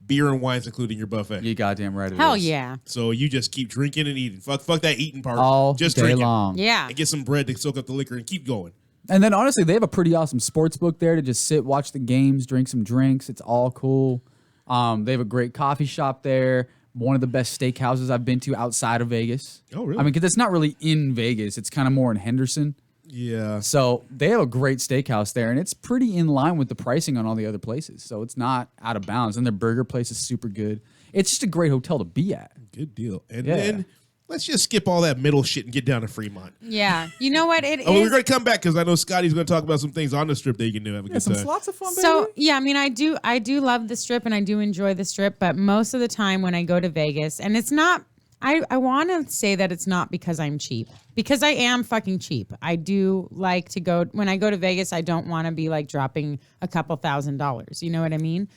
beer and wine's included in your buffet. you goddamn right. It Hell is. yeah. So you just keep drinking and eating. Fuck that eating part. All just day drink long. Yeah. And get some bread to soak up the liquor and keep going. And then honestly, they have a pretty awesome sports book there to just sit, watch the games, drink some drinks. It's all cool. They have a great coffee shop there. One of the best steakhouses I've been to outside of Vegas. Oh, really? I mean, because it's not really in Vegas. It's kind of more in Henderson. Yeah. So they have a great steakhouse there, and it's pretty in line with the pricing on all the other places. So it's not out of bounds. And their burger place is super good. It's just a great hotel to be at. Good deal. And Yeah. then let's just skip all that middle shit and get down to Fremont. Yeah. You know what? It is. Oh, we're going to come back because I know Scotty's going to talk about some things on the strip that you can do. Have a good Some time. slots of fun, baby. So yeah, I mean, I do love the strip and I do enjoy the strip, but most of the time when I go to Vegas, and it's not, I want to say that it's not because I'm cheap, because I am fucking cheap. I do like to go when I go to Vegas. I don't want to be like dropping a couple $1,000s. You know what I mean?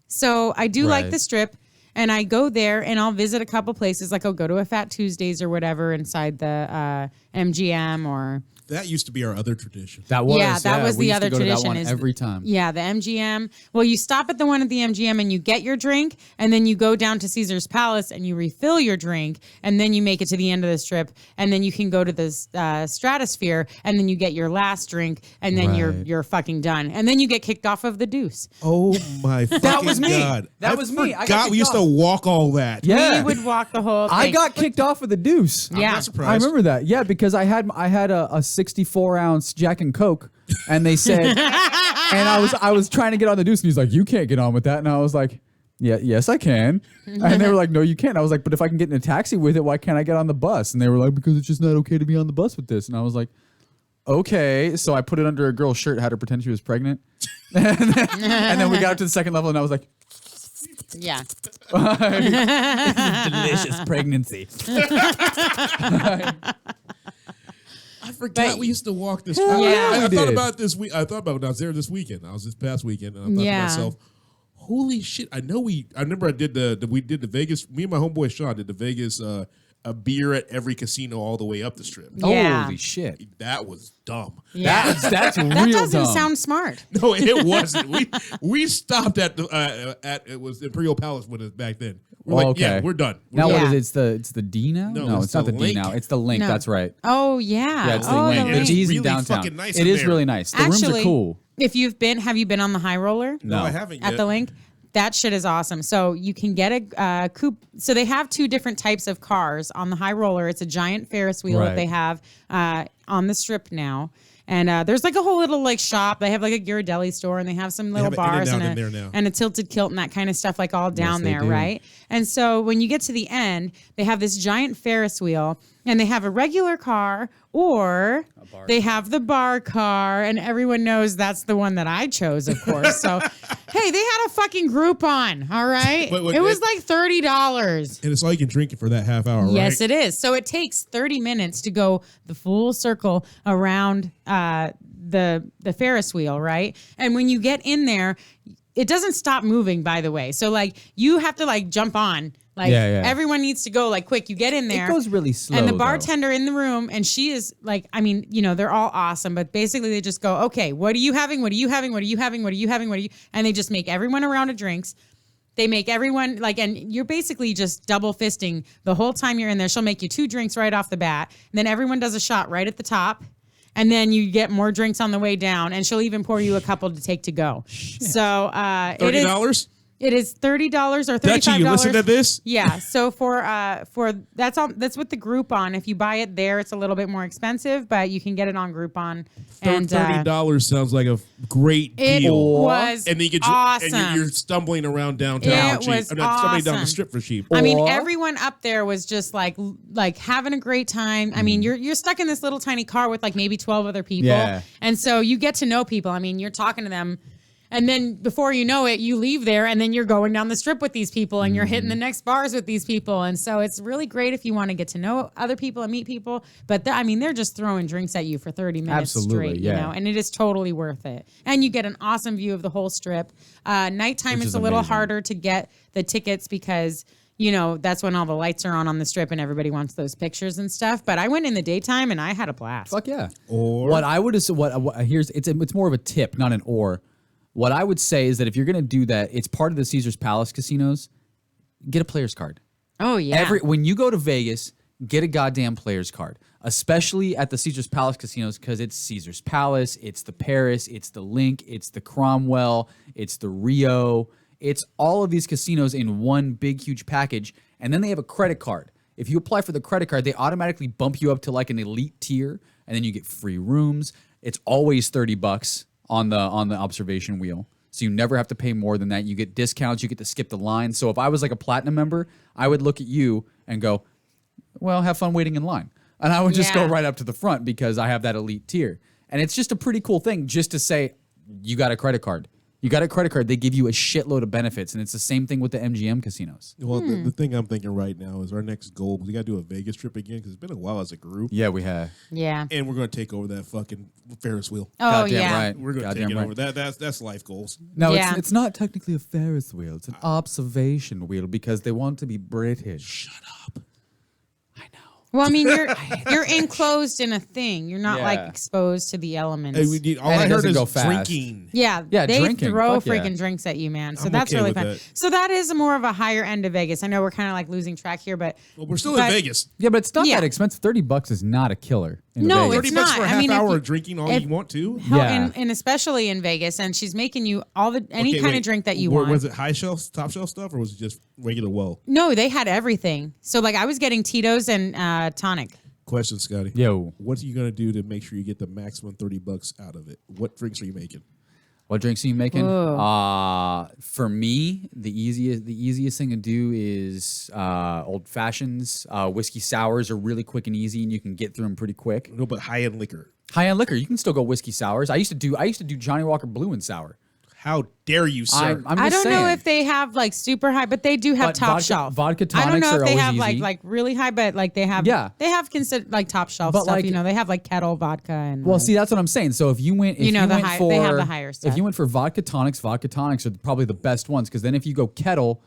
So I do like Right. the strip. And I go there and I'll visit a couple places, like I'll go to a Fat Tuesdays or whatever inside the MGM or That used to be our other tradition. that was that was we the used to other go to that tradition one is every time. Yeah, the MGM. Well, you stop at the one at the MGM and you get your drink, and then you go down to Caesar's Palace and you refill your drink, and then you make it to the end of the strip, and then you can go to the Stratosphere, and then you get your last drink, and then Right. you're fucking done, and then you get kicked off of the Deuce. Oh my fucking was me. God. That was me. I got forgot we kicked used to off. walk all that. Yeah. We would walk the whole thing. I got kicked off of the Deuce. Yeah. I'm not surprised. I remember that. Yeah, because I had a 64-ounce Jack and Coke, and they said And I was trying to get on the deuce, and he's like, "You can't get on with that." And I was like, "Yeah, yes, I can." And they were like, "No, you can't." I was like, "But if I can get in a taxi with it, why can't I get on the bus?" And they were like, "Because it's just not okay to be on the bus with this." And I was like, "Okay." So I put it under a girl's shirt, had her pretend she was pregnant, and then we got up to the second level, and I was like, Yeah. "Delicious pregnancy." I forgot we used to walk this. Yeah. I We thought did. about this. I thought about it when I was there this weekend. I was this past weekend, and I thought Yeah. to myself, "Holy shit!" I remember I did we did the Vegas. Me and my homeboy Sean did the Vegas. A beer at every casino all the way up the strip. Yeah. Holy shit! That was dumb. Yeah. That's real That doesn't dumb. sound smart. No, it wasn't. We stopped at the it was Imperial Palace when it was back then. We're like, Okay. yeah, we're done. Now Yeah. what is it? It's the D now? No, it's it's not the the D Link. now. It's the Link. No. That's right. Oh yeah. Yeah, it's the oh, Link. the The Link. D's Really in downtown. fucking nice It in is there. really nice. The rooms are cool. If have you been on the high roller? No, No. I haven't At yet. the Link? That shit is awesome. So you can get a coupe. So they have two different types of cars on the high roller. It's a giant Ferris wheel Right. that they have on the strip now. And there's like a whole little like shop. They have like a Ghirardelli store, and they have some little have an bars In-N-Out in there now. and a tilted kilt and that kind of stuff like all down they there, do. right? And so when you get to the end, they have this giant Ferris wheel, and they have a regular car or they have the bar car, and everyone knows that's the one that I chose, of course. So hey, they had a fucking Groupon, all right? Wait, it was like $30. And it's all you can drink it for that half hour, Yes, right? it is. So it takes 30 minutes to go the full circle around the Ferris wheel, right? And when you get in there, it doesn't stop moving, by the way. So like you have to like jump on. Like Yeah. everyone needs to go like quick. You get in there. It goes really slow. And the though. bartender in the room, and she is like, I mean, you know, they're all awesome, but basically they just go, okay, what are you having? What are you having? What are you having? What are you having? What are you? And they just make everyone a round of drinks. They make everyone like, and you're basically just double fisting the whole time you're in there. She'll make you 2 drinks right off the bat. And then everyone does a shot right at the top. And then you get more drinks on the way down. And she'll even pour you a couple to take to go. So $30? it is $30 or $35. Dutchie, you listen to this? Yeah. So for that's with the Groupon. If you buy it there, it's a little bit more expensive, but you can get it on Groupon. And $30 sounds like a great it deal. was And then you get awesome. and you're stumbling around downtown It for cheap. was Stumbling down the awesome. strip for cheap. I mean, Or- everyone up there was just like having a great time. I mean, you're stuck in this little tiny car with like maybe 12 other people. Yeah. And so you get to know people. I mean, you're talking to them. And then before you know it, you leave there and then you're going down the strip with these people and you're hitting the next bars with these people. And so it's really great if you want to get to know other people and meet people. But I mean, they're just throwing drinks at you for 30 minutes Absolutely, straight, yeah. you know, and it is totally worth it. And you get an awesome view of the whole strip. Nighttime, Which it's is a little amazing. harder to get the tickets because you know, that's when all the lights are on the strip and everybody wants those pictures and stuff. But I went in the daytime and I had a blast. Fuck yeah. Or- what I would here's it's more of a tip, not an or. What I would say is that if you're gonna do that, it's part of the Caesar's Palace casinos. Get a player's card. Oh, yeah. When you go to Vegas, get a goddamn player's card, especially at the Caesar's Palace casinos because it's Caesar's Palace, it's the Paris, it's the Link, it's the Cromwell, it's the Rio. It's all of these casinos in one big, huge package. And then they have a credit card. If you apply for the credit card, they automatically bump you up to like an elite tier, and then you get free rooms. It's always $30 on the observation wheel. So you never have to pay more than that. You get discounts. You get to skip the line. So if I was like a platinum member, I would look at you and go, well, have fun waiting in line. And I would just go Yeah. right up to the front because I have that elite tier. And it's just a pretty cool thing just to say, you got a credit card. You got a credit card, they give you a shitload of benefits. And it's the same thing with the MGM casinos. Well, the thing I'm thinking right now is our next goal. We got to do a Vegas trip again because it's been a while as a group. Yeah, we have. Yeah. And we're going to take over that fucking Ferris wheel. Oh, Goddamn yeah. right. We're going to Goddamn take it right. over. That's life goals. No, Yeah. it's not technically a Ferris wheel. It's an observation wheel because they want to be British. Shut up. Well, I mean, you're enclosed in a thing. You're not like Yeah. exposed to the elements. Hey, we need, all And I it heard doesn't is go fast. drinking. Yeah, Yeah, they drinking. throw Fuck yeah. freaking drinks at you, man. So I'm that's okay really with fun. that. So that is more of a higher end of Vegas. I know we're kind of like losing track here, but Well, we're still But- in Vegas. Yeah, but it's not Yeah. that expensive. $30 is not a killer. In No, Vegas. it's $30 not. for a I half mean, if hour you- of drinking all if- you want to. hell, Yeah. and especially in Vegas, and she's making you any Okay, kind wait. of drink that you Wa- want. Was it high shelf, top shelf stuff, or was it just regular well? No, they had everything. So like I was getting Tito's and tonic. Question, Scotty. Yo. What are you gonna do to make sure you get the maximum $30 out of it? What drinks are you making? What drinks are you making? Ooh. For me, the easiest thing to do is old fashions. Whiskey sours are really quick and easy, and you can get through them pretty quick. No, but high end liquor. High end liquor, you can still go whiskey sours. I used to do Johnny Walker Blue and Sour. How dare you, sir? I'm I just don't know saying. if they have like super high, but they do have But top vodka- shelf. vodka I don't tonics know are if they always have easy. like really high, but like they have they have considered like top shelf But, stuff. like- You know, they have like kettle vodka and Well, see, that's what I'm saying. So if you went, You know, the high- they have the higher stuff. If you went for vodka tonics are probably the best ones, because then if you go kettle,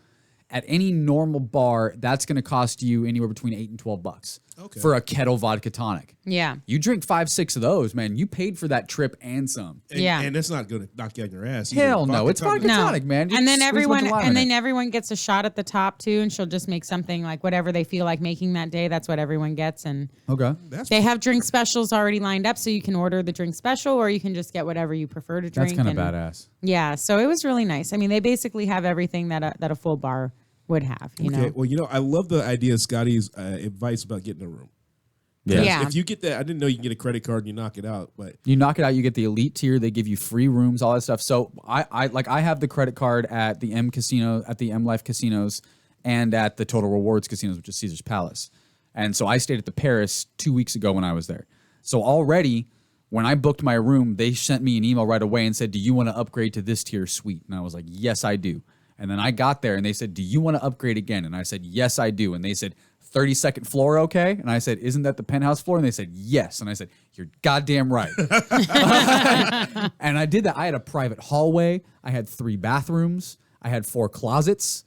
at any normal bar, that's going to cost you anywhere between $8 and $12 for a kettle vodka tonic. yeah. You drink 5-6 of those, man. You paid for that trip and some. And, Yeah. and it's not going to knock you on your ass. either. Hell no, it's vodka No. tonic, man. Just And then squeeze a bunch of lime in it. everyone gets a shot at the top too, and she'll just make something like whatever they feel like making that day. That's what everyone gets, and Okay. they have drink specials already lined up, so you can order the drink special, or you can just get whatever you prefer to drink. That's kind of and- badass. Yeah, so it was really nice. I mean, they basically have everything that a full bar would have. You Okay, know. well, I love the idea of Scotty's advice about getting a room. Yeah. Yeah. If you get that, I didn't know you can get a credit card and you knock it out, but You knock it out, you get the elite tier. They give you free rooms, all that stuff. So I have the credit card at the M Casino, at the M Life casinos, and at the Total Rewards casinos, which is Caesar's Palace. And so I stayed at the Paris 2 weeks ago when I was there. So already, when I booked my room, they sent me an email right away and said, "Do you want to upgrade to this tier suite?" And I was like, "Yes, I do." And then I got there and they said, "Do you want to upgrade again?" And I said, "Yes, I do." And they said, 32nd floor, okay? And I said, "Isn't that the penthouse floor?" And they said, "Yes." And I said, "You're goddamn right." And I did that. I had a private hallway. I had 3 bathrooms. I had 4 closets.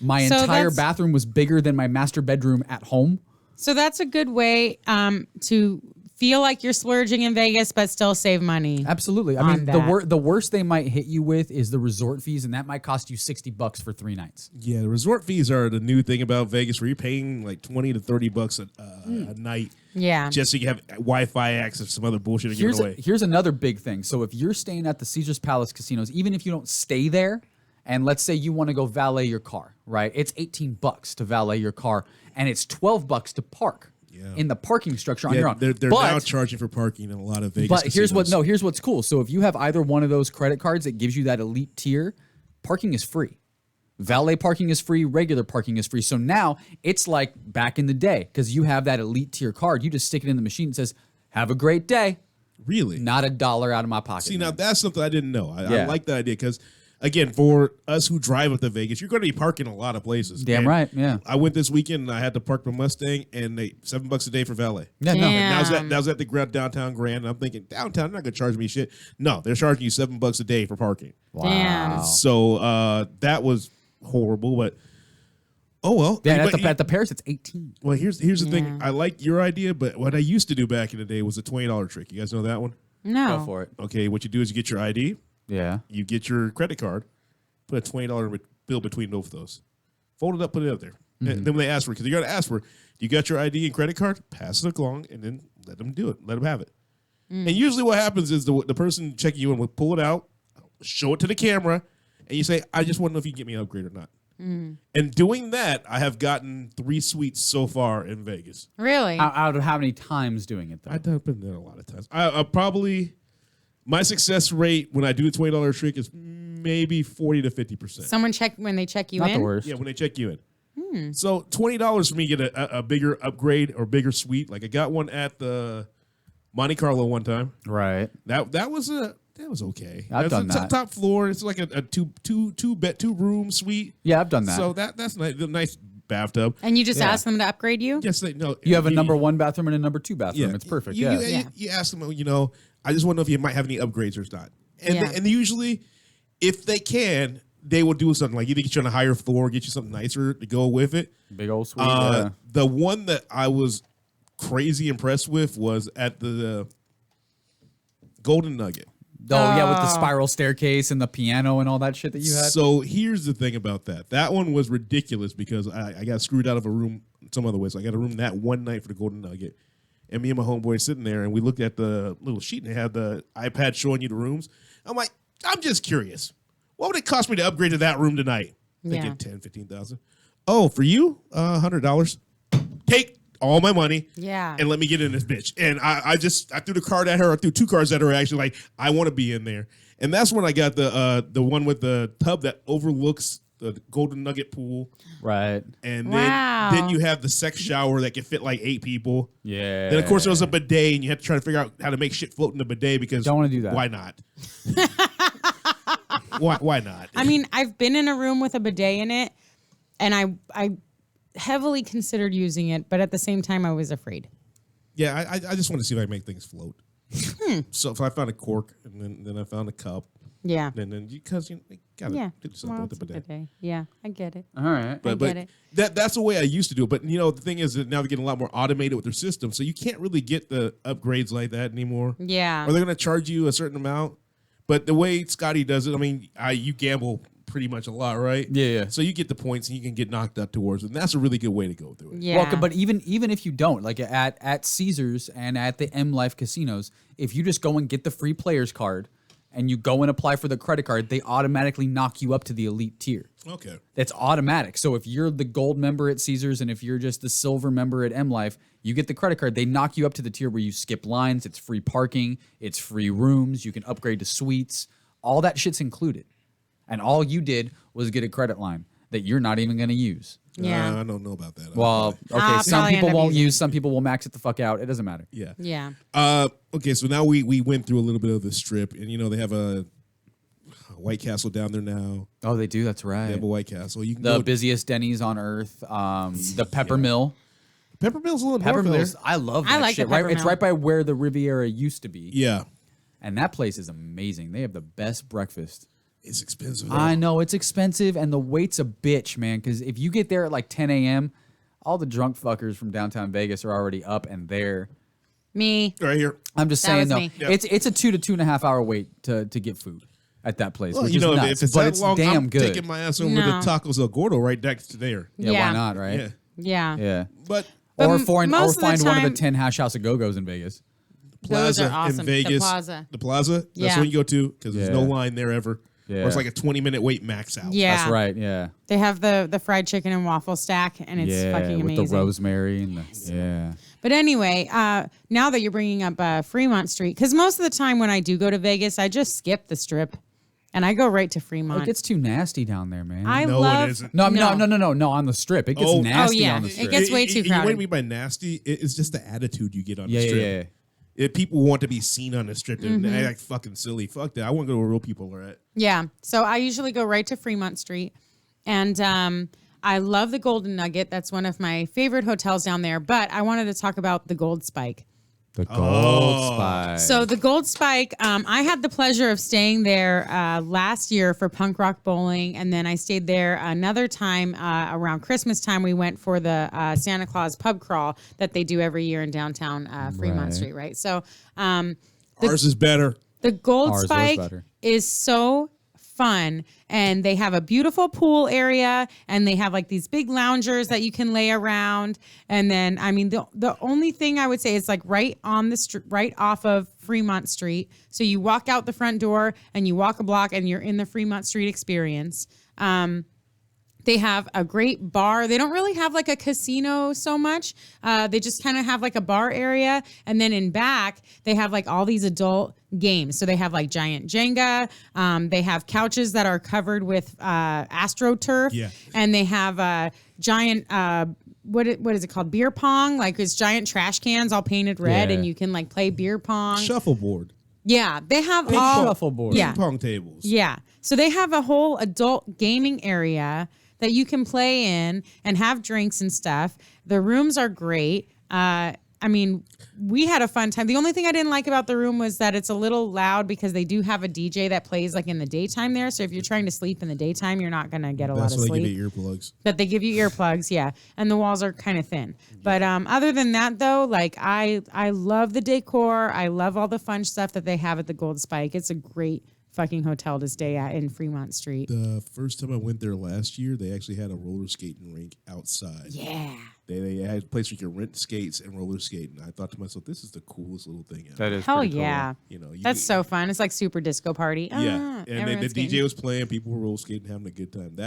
My So entire that's- bathroom was bigger than my master bedroom at home. So that's a good way to feel like you're splurging in Vegas, but still save money. Absolutely. I On mean, that. the worst they might hit you with is the resort fees, and that might cost you $60 for 3 nights. yeah, the resort fees are the new thing about Vegas, where you're paying like $20 to $30 a night Yeah. just so you have Wi-Fi access, some other bullshit to give it away. Here's another big thing. So if you're staying at the Caesar's Palace casinos, even if you don't stay there, and let's say you want to go valet your car, right? It's $18 to valet your car, and it's $12 to park in the parking structure on your Yeah, own. they're But- now charging for parking in a lot of Vegas. But here's casinos. what's cool. So if you have either one of those credit cards that gives you that elite tier, parking is free. Valet parking is free, regular parking is free. So now it's like back in the day, because you have that elite tier card. You just stick it in the machine and says, "Have a great day." Really? Not a dollar out of my pocket. See, now man. that's something I didn't know. I Yeah. like that idea because, again, for us who drive up to Vegas, you're going to be parking a lot of places. Damn And right, yeah. I went this weekend and I had to park my Mustang, and they $7 a day for valet. Yeah, no. Damn. And that was at the downtown Grand. And I'm thinking, downtown, they're not going to charge me shit. No, they're charging you $7 a day for parking. Damn. So that was horrible, but oh well. Yeah, But at the Paris, it's 18. well, here's the thing. I like your idea, but what I used to do back in the day was a $20 trick. You guys know that one? No. Go for it. Okay, what you do is you get your ID, Yeah. you get your credit card, put a $20 bill between both of those, fold it up, put it up there. And then when they ask for it, because you're going to ask for, you got your ID and credit card, pass it along, and then let them do it. Let them have it. And usually what happens is the person checking you in will pull it out, show it to the camera, and you say, "I just want to know if you can get me an upgrade or not." And doing that, I have gotten 3 suites so far in Vegas. Really? Out of how many times doing it, though? I've been there a lot of times. I probably, my success rate when I do the $20 trick is maybe 40 to 50%. Someone when they check you Not in? the worst. Yeah, when they check you in. So $20 for me to get a bigger upgrade or bigger suite. Like I got one at the Monte Carlo one time. Right. That was okay. I've That's done that. Top floor. It's like a two room suite. Yeah, I've done that. So that's nice. The nice bathtub. And you just Yeah. ask them to upgrade you? Yes, they no. You have a number 1 bathroom and a number 2 bathroom. It's perfect. You, yeah. you, Yeah. you ask them. I just want to know if you might have any upgrades or not. And Yeah. and usually, if they can, they will do something like either get you on a higher floor, get you something nicer to go with it. Big old suite. Yeah. The one that I was crazy impressed with was at the Golden Nugget. Oh, yeah, with the spiral staircase and the piano and all that shit that you had. So here's the thing about that. That one was ridiculous because I got screwed out of a room some other way. So I got a room that one night for the Golden Nugget. And me and my homeboy sitting there, and we looked at the little sheet, and they had the iPad showing you the rooms. I'm like, I'm just curious. What would it cost me to upgrade to that room tonight? Yeah. Thinking 10, 15,000. Oh, for you, $100. Take all my money. Yeah. And let me get in this bitch. And I threw the card at her. I threw 2 cards at her, actually, like, I want to be in there. And that's when I got the one with the tub that overlooks the Golden Nugget pool. Right. And Wow. then you have the sex shower that can fit like 8 people. Yeah. Then of course there was a bidet, and you had to try to figure out how to make shit float in the bidet because Don't wanna do that. Why not? Why not? I mean, I've been in a room with a bidet in it, and I heavily considered using it, but at the same time, I was afraid. Yeah, I just want to see if I can make things float. So if I found a cork and then I found a cup, Yeah. then because you gotta Yeah. do something Well, with the it's a bidet. bidet. Yeah, I get it. All right. But get it. that's the way I used to do it. But you know, the thing is that now they're getting a lot more automated with their system, so you can't really get the upgrades like that anymore. Yeah. Or they're gonna charge you a certain amount. But the way Scotty does it, I mean, you gamble pretty much a lot, right? Yeah. So you get the points and you can get knocked up towards it. And that's a really good way to go through it. Yeah. Well, but even if you don't, like at Caesars and at the M Life casinos, if you just go and get the free players card and you go and apply for the credit card, they automatically knock you up to the elite tier. Okay. That's automatic. So if you're the gold member at Caesars and if you're just the silver member at M Life, you get the credit card. They knock you up to the tier where you skip lines. It's free parking. It's free rooms. You can upgrade to suites. All that shit's included. And all you did was get a credit line that you're not even going to use. Yeah. I don't know about that. Well, okay, I'll some probably people end up won't using use, some people will max it the fuck out. It doesn't matter. Yeah. Yeah. Okay, so now we went through a little bit of the strip, and you know they have a White Castle down there now. Oh, they do. That's They right. have a White Castle. You can The go. busiest Denny's on earth. The Pepper Mill. Peppermill's a little Pepper north. Mill's, I love that I like shit. the Right, Pepper it's Mill. right by where the Riviera used to be. Yeah, And that place is amazing. They have the best breakfast. it's expensive. I know it's expensive and the wait's a bitch, man. Because if you get there at like 10 a.m., all the drunk fuckers from downtown Vegas are already up and there. Me. Right here. I'm just That saying was though, me. Yeah. it's a 2 to 2.5 hour wait to get food at that place, Well, which you know, is if nuts, it's but that it's long, damn I'm good. taking my ass over No. to Tacos El Gordo right next to there. Yeah, Yeah. why not, right? Yeah, Yeah. Yeah. but But Or find most of the one of time- the 10 Hash House of Go-Go's in Vegas. Those Plaza are awesome. in The Vegas, Plaza. the Plaza. That's Yeah. when you go to because there's no Yeah. line there ever. Yeah. Or it's like a 20-minute wait max out. Yeah. That's right, yeah. They have the fried chicken and waffle stack, and it's yeah, fucking with amazing. the rosemary and the, yeah. But anyway, now that you're bringing up Fremont Street, because most of the time when I do go to Vegas, I just skip the strip, and I go right to Fremont. It gets too nasty down there, man. I No, it love. isn't. no, on the strip. It gets Oh. nasty Oh, yeah. on the It strip. gets way too You know what I crowded. mean by nasty? It's just the attitude you get on yeah, the yeah, strip. yeah. People want to be seen on the strip and Mm-hmm. they act fucking silly. Fuck that. I want to go where real people are at. Yeah. So I usually go right to Fremont Street. And I love the Golden Nugget. That's one of my favorite hotels down there. But I wanted to talk about the Gold Spike. The gold spike. So the Gold Spike, I had the pleasure of staying there last year for punk rock bowling, and then I stayed there another time around Christmas time. We went for the Santa Claus pub crawl that they do every year in downtown Fremont Right. Street, right? So Ours is better. the Gold Ours was Spike better. is so fun, and they have a beautiful pool area, and they have like these big loungers that you can lay around. And then, I mean, the only thing I would say is like right on the right off of Fremont Street. So you walk out the front door and you walk a block, and you're in the Fremont Street experience. They have a great bar. They don't really have like a casino so much. They just kind of have like a bar area. And then in back, they have like all these adult games. So they have like giant Jenga. They have couches that are covered with AstroTurf. Yeah. And they have a giant, what is it called? Beer pong. Like it's giant trash cans all painted red, Yeah. and you can like play beer pong. Shuffleboard. Yeah. They have Big all. shuffleboard. Yeah. Ping pong tables. Yeah. So they have a whole adult gaming area that you can play in and have drinks and stuff. The rooms are great. I mean, we had a fun time. The only thing I didn't like about the room was that it's a little loud because they do have a DJ that plays like in the daytime there. So if you're trying to sleep in the daytime, you're not going to get a lot That's of why they sleep. give you earplugs. But they give you earplugs, yeah. And the walls are kind of thin. But other than that, though, like I love the decor. I love all the fun stuff that they have at the Gold Spike. It's a great fucking hotel to stay at in Fremont Street. The first time I went there last year, they actually had a roller skating rink outside. Yeah. They had a place where you could rent skates and roller skate. And I thought to myself, this is the coolest little thing ever. That is Hell pretty cool. yeah. You know, That's so fun. It's like super disco party. Yeah, and the everyone's DJ getting- was playing. People were roller skating, having a good time.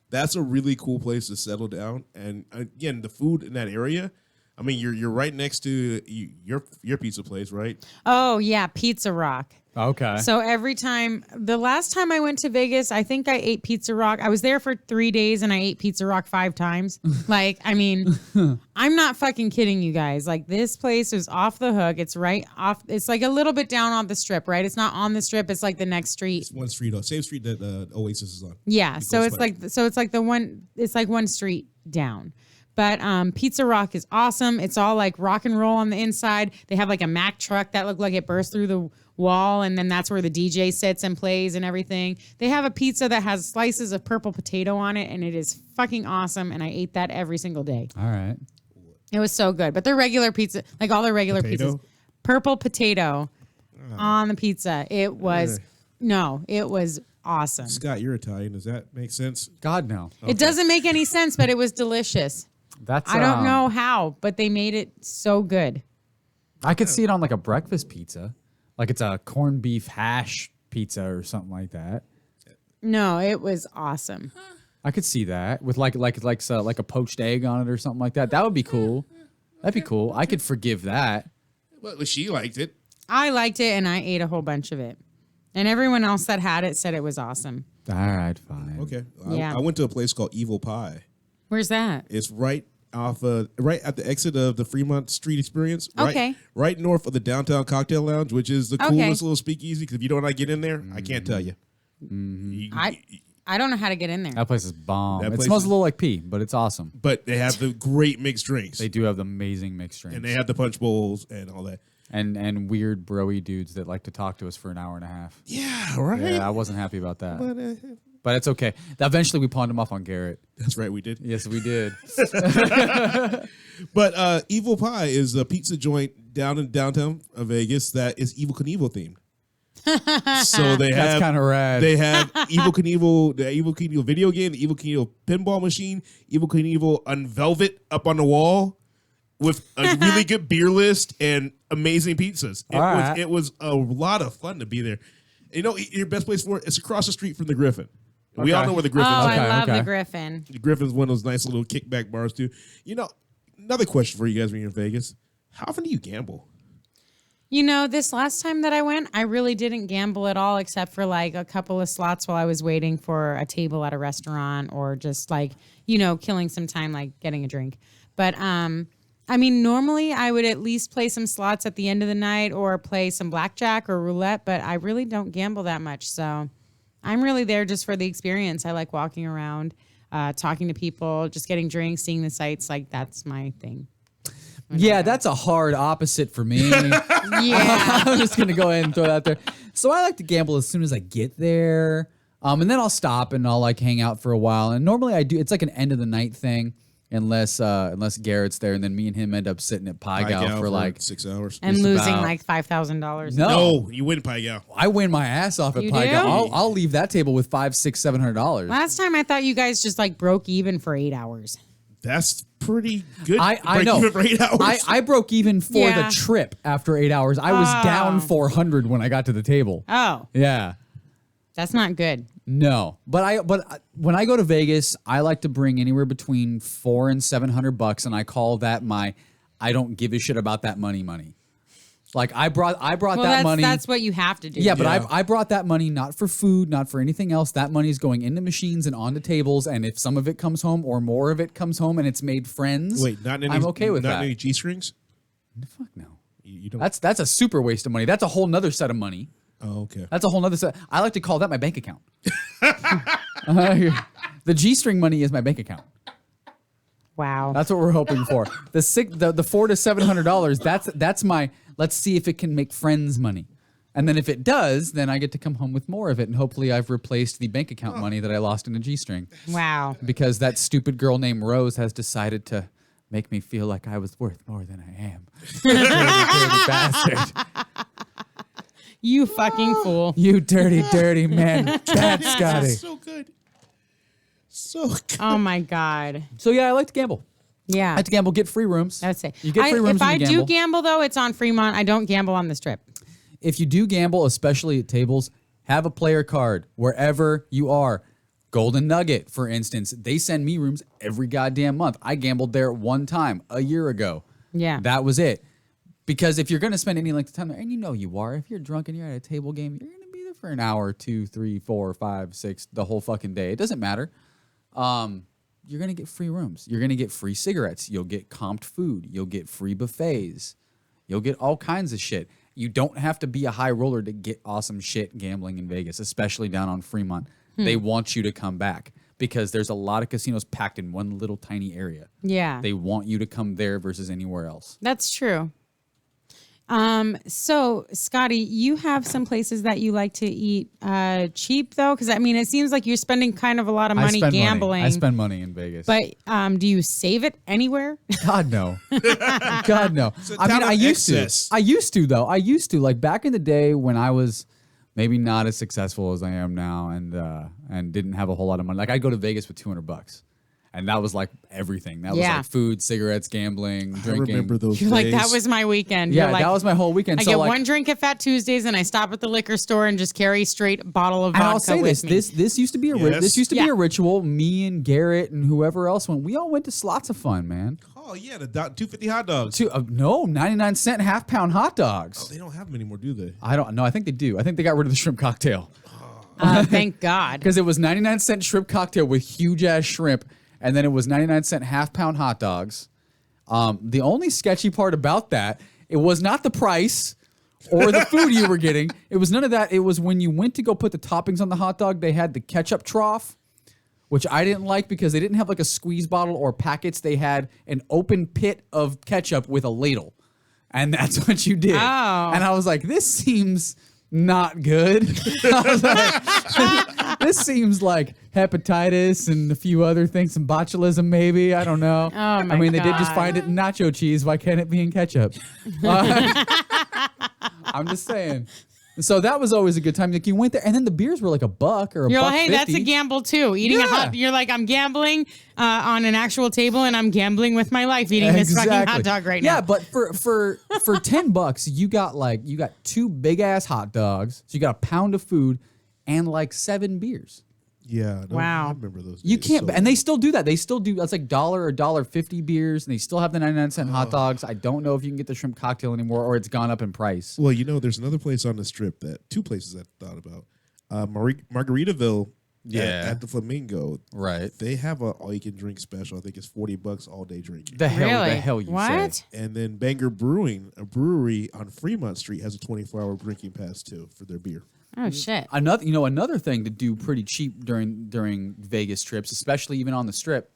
That's a really cool place to settle down. And again, the food in that area, I mean, you're right next to your pizza place, right? Oh yeah, Pizza Rock. Okay. So the last time I went to Vegas, I think I ate Pizza Rock. I was there for 3 days and I ate Pizza Rock 5 times. Like, I mean, I'm not fucking kidding you guys. Like, this place is off the hook. It's right off. It's like a little bit down on the strip, right? It's not on the strip. It's like the next street. It's one street, same street that Oasis is on. Yeah. It So goes it's by. like one street down. But Pizza Rock is awesome. It's all like rock and roll on the inside. They have like a Mack truck that looked like it burst through the wall, and then that's where the DJ sits and plays and everything. They have a pizza that has slices of purple potato on it, and it is fucking awesome. And I ate that every single day. All right. It was so good. But their regular pizza, like all their regular Potato? pizzas, purple potato on the pizza. It was awesome. Scott, you're Italian. Does that make sense? God, no. It doesn't make any sense, but it was delicious. That's I don't know how, but they made it so good. I could see it on like a breakfast pizza. Like it's a corned beef hash pizza or something like that. No, it was awesome. I could see that with like a poached egg on it or something like that. That would be cool. That'd be cool. I could forgive that. Well, she liked it. I liked it, and I ate a whole bunch of it. And everyone else that had it said it was awesome. All right, fine. Okay. Yeah. I went to a place called Evil Pie. Where's that? It's right at the exit of the Fremont Street Experience. Okay. Right north of the Downtown Cocktail Lounge, which is the coolest little speakeasy. Because if you don't know how to get in there, I can't tell you. I don't know how to get in there. That place is bomb. That It place smells is- a little like pee, but it's awesome. But they have the great mixed drinks. They do have the amazing mixed drinks. And they have the punch bowls and all that. and weird broy dudes that like to talk to us for an hour and a half. Yeah, right. Yeah, I wasn't happy about that. But, But it's okay. Eventually, we pawned him off on Garrett. that's right, we did. Yes, we did. But Evil Pie is a pizza joint down in downtown Vegas that is Evil Knievel themed. So they have kinda rad. They have Evil Knievel, the Evil Knievel video game, the Evil Knievel pinball machine, Evil Knievel Unvelvet up on the wall with a really good beer list and amazing pizzas. It was a lot of fun to be there. You know, your best place for it is across the street from the Griffin. We all know where the Oh, Griffin is. I love okay. the Griffin. The Griffin's one of those nice little kickback bars too. You know, another question for you guys when you're in Vegas: how often do you gamble? You know, this last time that I went, I really didn't gamble at all, except for like a couple of slots while I was waiting for a table at a restaurant, or just like, you know, killing some time, like getting a drink. But I mean, normally I would at least play some slots at the end of the night or play some blackjack or roulette, but I really don't gamble that much. So I'm really there just for the experience. I like walking around, talking to people, just getting drinks, seeing the sights. Like, that's my thing. Yeah, that's a hard opposite for me. Yeah. I'm just gonna go ahead and throw that out there. So I like to gamble as soon as I get there, and then I'll stop and I'll like hang out for a while. And normally I do. It's like an end of the night thing, unless Garrett's there, and then me and him end up sitting at Pie Gal for like 6 hours. And Just losing about. like $5,000. No, you win Pie Gal. I win my ass off at You Pie do? Gal. I'll leave that table with $500, $600, $700. Last time I thought you guys just like broke even for 8 hours. That's pretty good. I Break know. even for 8 hours. I broke even for Yeah. the trip after 8 hours. I was down 400 when I got to the table. Oh, Yeah. that's not good. No, but when I go to Vegas, I like to bring anywhere between $400 and $700, and I call that my I don't give a shit about that money. Like I brought Well, that money. that's what you have to do. Yeah, but Yeah. I brought that money not for food, not for anything else. That money is going into machines and onto tables, and if some of it comes home or more of it comes home and it's made friends, Wait, not any. I'm okay with not that. any G strings. Fuck no. You don't. That's a super waste of money. That's a whole nother set of money. Oh, okay. That's a whole nother set. I like to call that my bank account. The G-string money is my bank account. Wow. That's what we're hoping for. The $400 to $700. That's my. Let's see if it can make friends money, and then if it does, then I get to come home with more of it, and hopefully I've replaced the bank account money that I lost in a G-string Wow. because that stupid girl named Rose has decided to make me feel like I was worth more than I am. Dirty bastard. You fucking fool. You dirty man. That's Scotty. So good. So good. Oh my God. So yeah, I like to gamble. Yeah. I like to gamble, get free rooms. That's it. You get free rooms if when I you do gamble. gamble, though, it's on Fremont. I don't gamble on the strip. If you do gamble, especially at tables, have a player card wherever you are. Golden Nugget, for instance, they send me rooms every goddamn month. I gambled there one time a year ago. Yeah. That was it. Because if you're going to spend any length of time there, and you know you are, if you're drunk and you're at a table game, you're going to be there for an hour, 2, 3, 4, 5, 6, the whole fucking day. It doesn't matter. You're going to get free rooms. You're going to get free cigarettes. You'll get comped food. You'll get free buffets. You'll get all kinds of shit. You don't have to be a high roller to get awesome shit gambling in Vegas, especially down on Fremont. They want you to come back because there's a lot of casinos packed in one little tiny area. Yeah. They want you to come there versus anywhere else. That's true. So Scotty, you have some places that you like to eat cheap though, because I mean, it seems like you're spending kind of a lot of money gambling. I spend money in Vegas, but do you save it anywhere? God no, God no. I mean, I used to though. I used to like back in the day when I was maybe not as successful as I am now, and didn't have a whole lot of money. Like I'd go to Vegas with $200. And that was like everything. That was like food, cigarettes, gambling, drinking. I remember those You're days. like, that was my weekend. Yeah, You're like, that was my whole weekend. I So get like, one drink at Fat Tuesdays, and I stop at the liquor store and just carry straight bottle of and vodka I'll say with this: me. this used to be a Yes. this used to be a ritual. Me and Garrett and whoever else went. We all went to slots of fun, man. Oh yeah, the $2.50 hot dogs. No, 99-cent half-pound hot dogs. They don't have them anymore, do they? I don't know. I think they do. I think they got rid of the shrimp cocktail Thank God. because it was 99-cent shrimp cocktail with huge ass shrimp, and then it was 99-cent half-pound hot dogs. The only sketchy part about that, it was not the price or the food you were getting. It was none of that. It was when you went to go put the toppings on the hot dog, they had the ketchup trough, which I didn't like because they didn't have like a squeeze bottle or packets. They had an open pit of ketchup with a ladle. And that's what you did. Oh. And I was like, this seems not good. I was like, this seems like hepatitis and a few other things, some botulism maybe. I don't know. Oh, my I mean, they did just God. find it in nacho cheese. Why can't it be in ketchup? I'm just saying. So that was always a good time. Like you went there, and then the beers were like $1 or You're $1.50. like, hey, that's a gamble too. Eating a Yeah. hot. You're like, I'm gambling on an actual table, and I'm gambling with my life eating this fucking hot dog right now. Yeah, but for $10, you got 2 big ass hot dogs, so you got a pound of food, and like 7 beers. Yeah. No, Wow. I remember those. You days can't, so and they still do that. They still do. That's like $1 or $1.50 beers, and they still have the 99-cent hot dogs. I don't know if you can get the shrimp cocktail anymore, or it's gone up in price. Well, you know, there's another place on the strip two places I thought about. Margaritaville at the Flamingo. Right. They have a all-you-can-drink special. I think it's $40 all-day drinking. The Really? hell you What? say? And then Banger Brewing, a brewery on Fremont Street, has a 24-hour drinking pass, too, for their beer. Oh shit. Another thing to do pretty cheap during Vegas trips, especially even on the strip,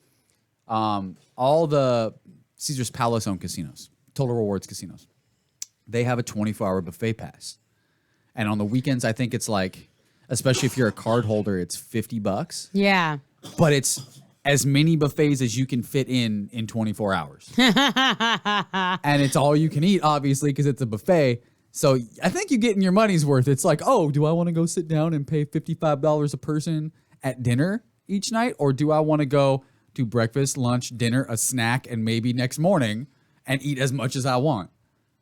all the Caesar's Palace owned casinos, Total Rewards casinos, they have a 24-hour buffet pass, and on the weekends I think it's like, especially if you're a card holder, it's $50, Yeah. but it's as many buffets as you can fit in 24 hours, and it's all you can eat, obviously, because it's a buffet. So I think you're getting your money's worth. It's like, oh, do I want to go sit down and pay $55 a person at dinner each night? Or do I want to go do breakfast, lunch, dinner, a snack, and maybe next morning and eat as much as I want?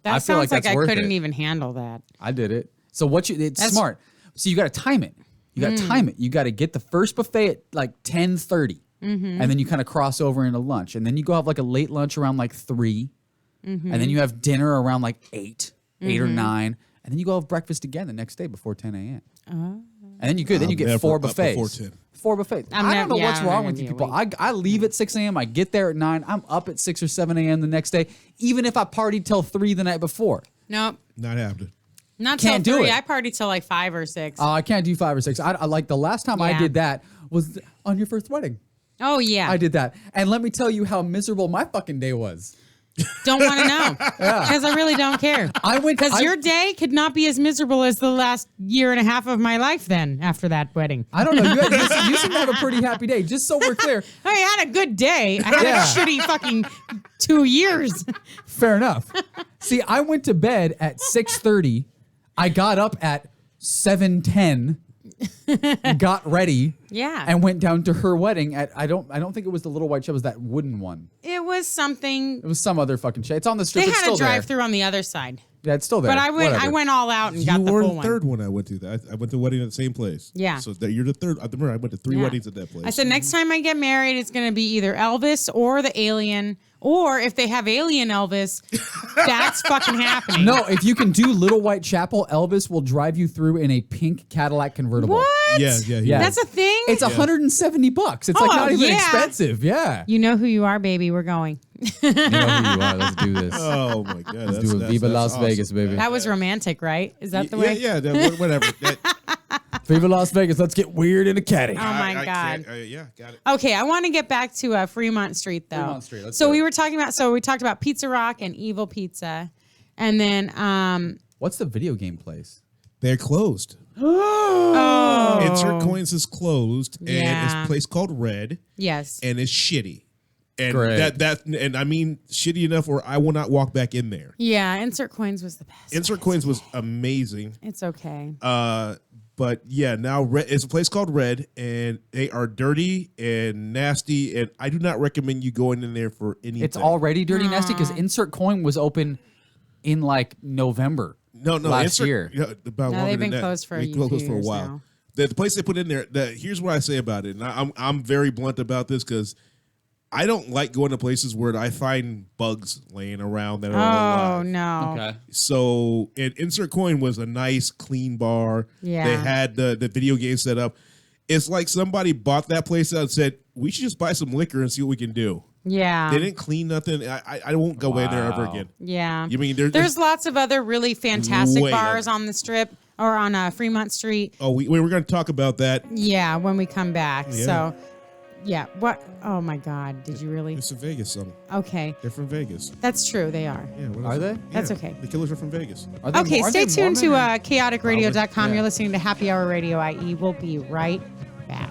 That I feel like sounds like that's I worth couldn't it. even handle that. I did it. So it's That's- smart. So you got to time it. You got to time it. You got to get the first buffet at like 10:30. And then you kind of cross over into lunch. And then you go have like a late lunch around like 3. And then you have dinner around like 8 or 9, and then you go have breakfast again the next day before 10 a.m. And then you I'm get never 4 up buffets. before 10. 4 buffets. I'm I don't know never- what's I'm wrong never with you gonna people. be I leave at 6 a.m. I get there at 9. I'm up at 6 or 7 a.m. the next day, even if I partied till 3 the night before. Nope. Not happening. Not Can't till do 3. it. I partied till like 5 or 6. I can't do 5 or 6. I like the last time I Yeah. did that was on your first wedding. Oh yeah. I did that. And let me tell you how miserable my fucking day was. Don't want to know because I really don't care. I went Because your day could not be as miserable as the last year and a half of my life. Then after that wedding, I don't know. You seem to have a pretty happy day. Just so we're clear. I had a good day. I had Yeah. a shitty fucking 2 years. Fair enough. See, I went to bed at 6:30. I got up at 7:10, got ready, Yeah. and went down to her wedding at I don't think it was the little white shell, it was that wooden one. It was something. It was some other fucking shit. It's on the strip. They It's had still a drive-through on the other side, there. Yeah, it's still there. but I Whatever. went all out and You got the were full the one. third one I went to. I went to a wedding at the same place. Yeah. So that you're the third. I remember I went to 3 Yeah. weddings at that place. I said next time I get married, it's going to be either Elvis or the Alien Or if they have Alien Elvis, that's fucking happening. No, if you can do Little Whitechapel, Elvis will drive you through in a pink Cadillac convertible. What? Yeah. That's a thing? It's $170. It's like Oh, not even yeah. expensive. Yeah. You know who you are, baby. We're going. You know who you are. Let's do this. Oh my god. Let's do it. Viva Las Vegas, baby. That was romantic, right? Is that the way? Yeah. Whatever. Viva Las Vegas. Let's get weird in a caddy. Oh my God. Got it. Okay, I want to get back to Fremont Street though. Fremont Street, let's So do we it. were talking about. So we talked about Pizza Rock and Evil Pizza, and then What's the video game place? They're closed. Insert Coins is closed, and it's Yeah. a place called Red, yes, and it's shitty. And Great. and I mean shitty enough where I will not walk back in there. yeah. Insert Coins was the best. Insert Coins was amazing. It's okay. But yeah, now it's a place called Red, and they are dirty and nasty, and I do not recommend you going in there for anything. It's already dirty nasty because Insert Coin was open in like November. No, last insert, year. About No, longer they've been than that. closed for They've a been closed few for a years while. now. The place they put in there. Here's what I say about it, and I'm very blunt about this because I don't like going to places where I find bugs laying around that are Oh alive. no. Okay. So, and Insert Coin was a nice, clean bar. Yeah. They had the video game set up. It's like somebody bought that place out and said, we should just buy some liquor and see what we can do. Yeah. They didn't clean nothing. I won't go in there ever again. Yeah. You mean there's lots of other really fantastic Way bars other. on the strip or on Fremont Street. Oh, we were going to talk about that. Yeah, when we come back. Yeah. So, yeah. What? Oh my God! Did you really? It's in Vegas, son. Okay, They're from Vegas. that's true. They are. Yeah, what Are is they? it? That's Yeah, okay. The Killers are from Vegas. Are they- Okay, aren't stay they tuned to Mormon or- chaoticradio.com. Yeah. You're listening to Happy Hour Radio IE. We'll be right back.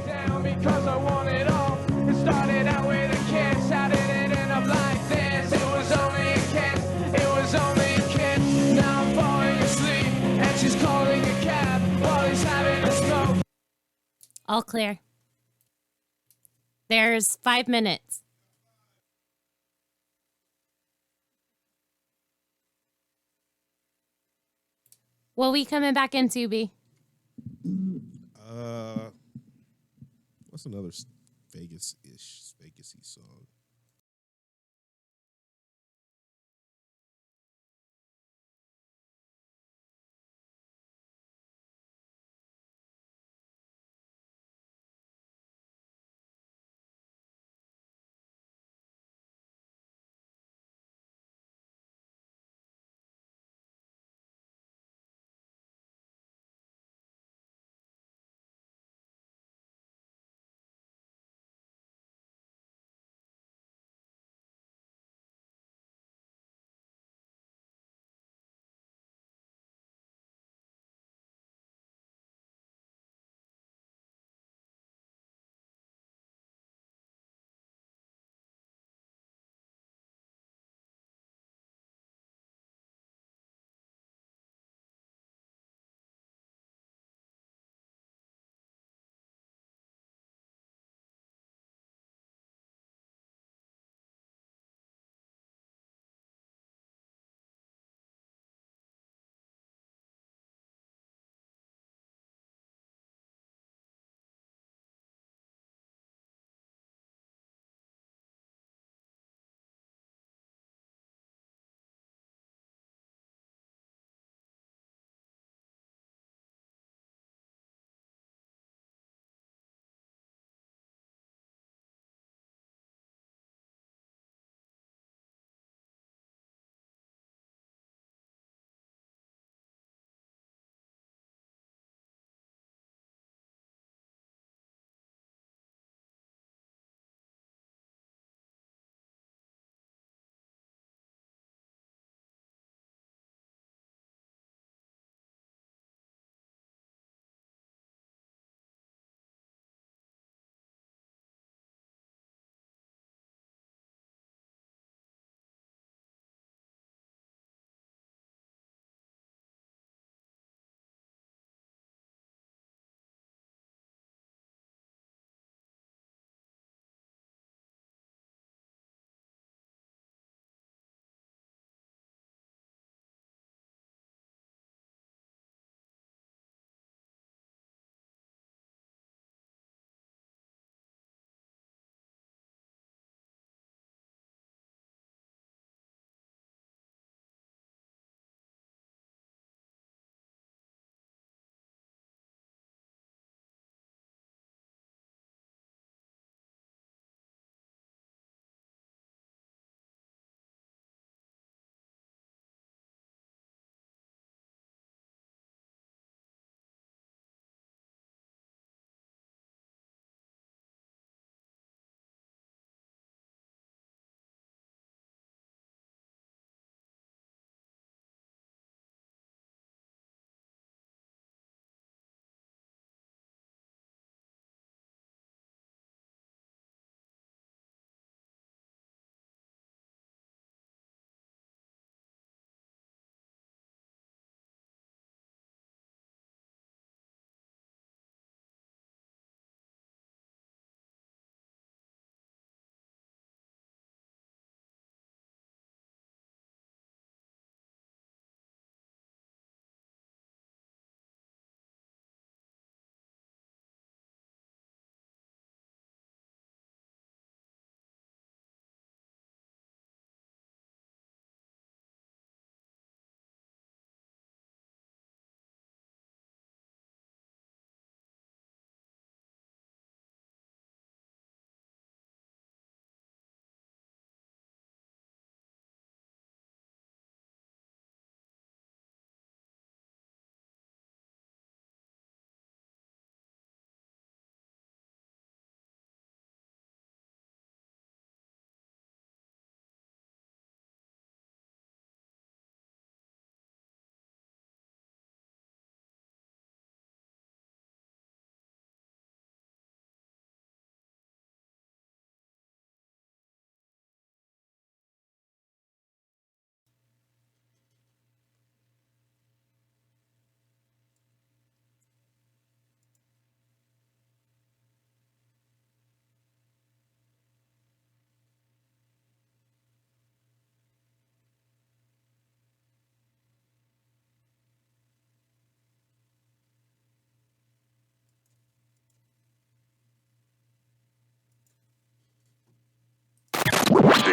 Down because I want it all. It started out with a kiss. How did it end up like this? It was only a kiss. It was only a kiss. Now I'm falling asleep, and she's calling a cab while he's having a smoke. All clear. There's 5 minutes. What we coming back into, B? What's another Vegas-ish, Vegas-y song?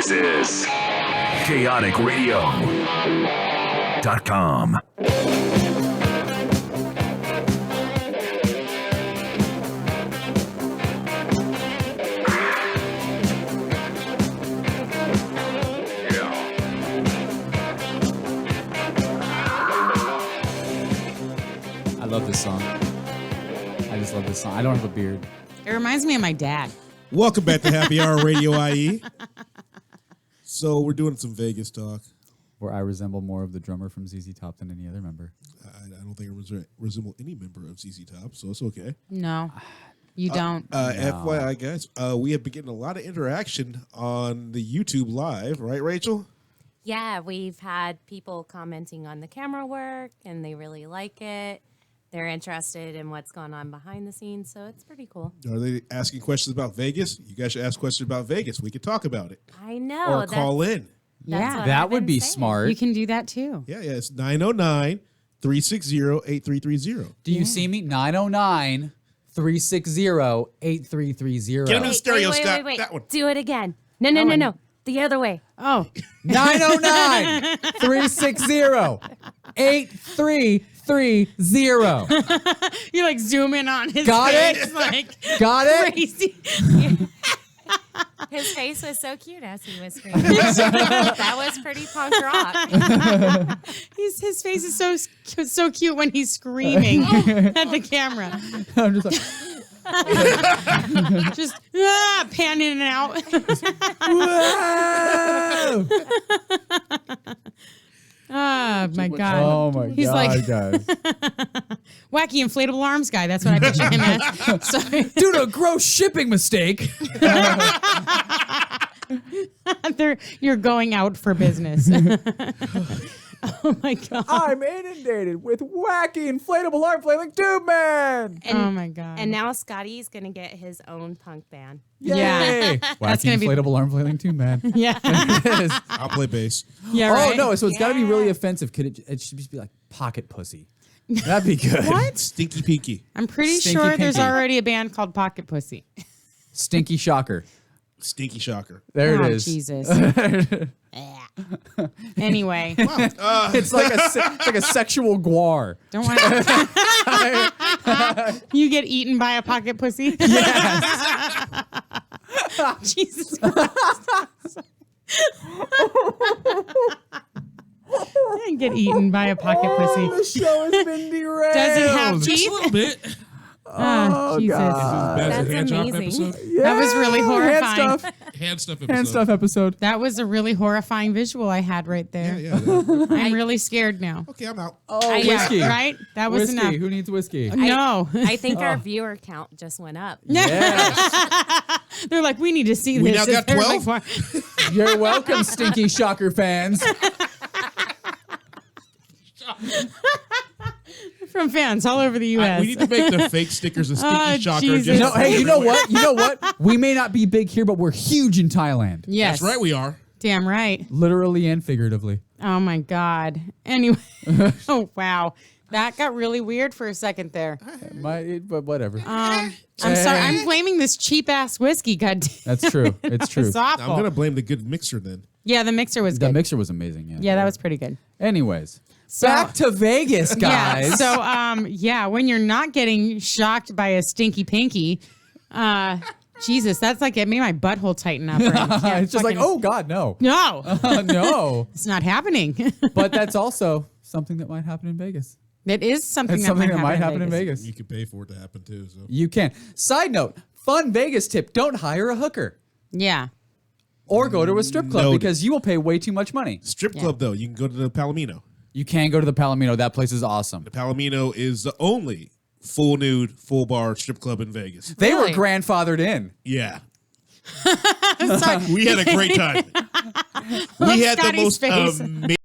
This is chaoticradio.com. I love this song. I just love this song. I don't have a beard. It reminds me of my dad. Welcome back to Happy Hour Radio I.E. So we're doing some Vegas talk. Where I resemble more of the drummer from ZZ Top than any other member. I don't think I resemble any member of ZZ Top, so it's okay. No, you don't. FYI, guys, we have been getting a lot of interaction on the YouTube Live, right, Rachel? Yeah, we've had people commenting on the camera work, and they really like it. They're interested in what's going on behind the scenes, so it's pretty cool. Are they asking questions about Vegas? You guys should ask questions about Vegas. We could talk about it. I know. Or call in. Yeah. what That I've would been be saying. smart. You can do that too. Yeah, it's 909-360-8330. Do you see me? 909-360-8330. Get him in the stereo, wait, Scott. wait. That one. Do it again. No. The other way. Oh, 909-360-8330. you like zoom in on his Got it? face, like Got it? crazy. His face was so cute as he was screaming. That was pretty punk rock. His face is so cute when he's screaming at the camera. I'm just like, Just pan in and out. whoa! Oh my god. Oh my He's God, like- guys. Wacky inflatable arms guy. That's what I picture him as. Sorry. Due to a gross shipping mistake. You're going out for business. Oh my god. I'm inundated with wacky inflatable arm flailing tube man. Oh my god. And now Scotty's going to get his own punk band. Yeah. Wacky gonna be- inflatable arm flailing tube man. yeah. I'll play bass. Yeah. Right? Oh no! So it's got to be really offensive. Could it should just be like pocket pussy? That'd be good. What? Stinky Pinky. I'm pretty Stinky sure there's Pinky. already a band called Pocket Pussy. Stinky shocker. Stinky Shocker. There Oh, it is. Jesus. Anyway, It's like a sexual guar. don't worry. You get eaten by a pocket pussy? Jesus Christ. Get eaten by a pocket pussy. The show has been derailed. Does it have Just a teeth? little bit. Oh, Jesus. That's a That's hand job amazing. episode. That was really horrifying. Hand stuff. Hand stuff episode. Hand stuff episode. That was a really horrifying visual I had right there. Yeah. I'm really scared now. Okay, I'm out. Oh, Yeah, whiskey. right? That was Whiskey. enough. Who needs whiskey? No. I think our viewer count just went up. Yes. They're like, we need to see We this. now got They're 12? like, You're welcome, Stinky Shocker fans. from fans all over the U.S. We need to make the fake stickers of Stinky Oh, Shocker. Jesus. Just Hey, you know what? You know what? We may not be big here, but we're huge in Thailand. Yes. That's right, we are. Damn right. Literally and figuratively. Oh my God. Anyway. Oh wow. That got really weird for a second there. But whatever. I'm sorry. I'm blaming this cheap ass whiskey. God damn. That's true. It's true. It's awful. I'm gonna blame the good mixer then. Yeah, the mixer was The good. mixer was amazing. Yeah. Yeah, that was pretty good. Anyways, back to Vegas, guys. Yeah. So yeah, when you're not getting shocked by a stinky pinky, Jesus, that's like it made my butthole tighten up. Right? it's just like, oh God, no. no, No. it's not happening. But that's also something that might happen in Vegas. It is something It's that something might that might happen happen in Vegas. You can pay for it to happen too. So You can. Side note, fun Vegas tip, don't hire a hooker Yeah. or go to a strip club Noted. because you will pay way too much money. strip club though, you can go to the Palomino. You can go to the Palomino. That place is awesome. The Palomino is the only full nude, full bar strip club in Vegas. They Really? were grandfathered in. Yeah. We had a great time. We had the Scotty's most face. amazing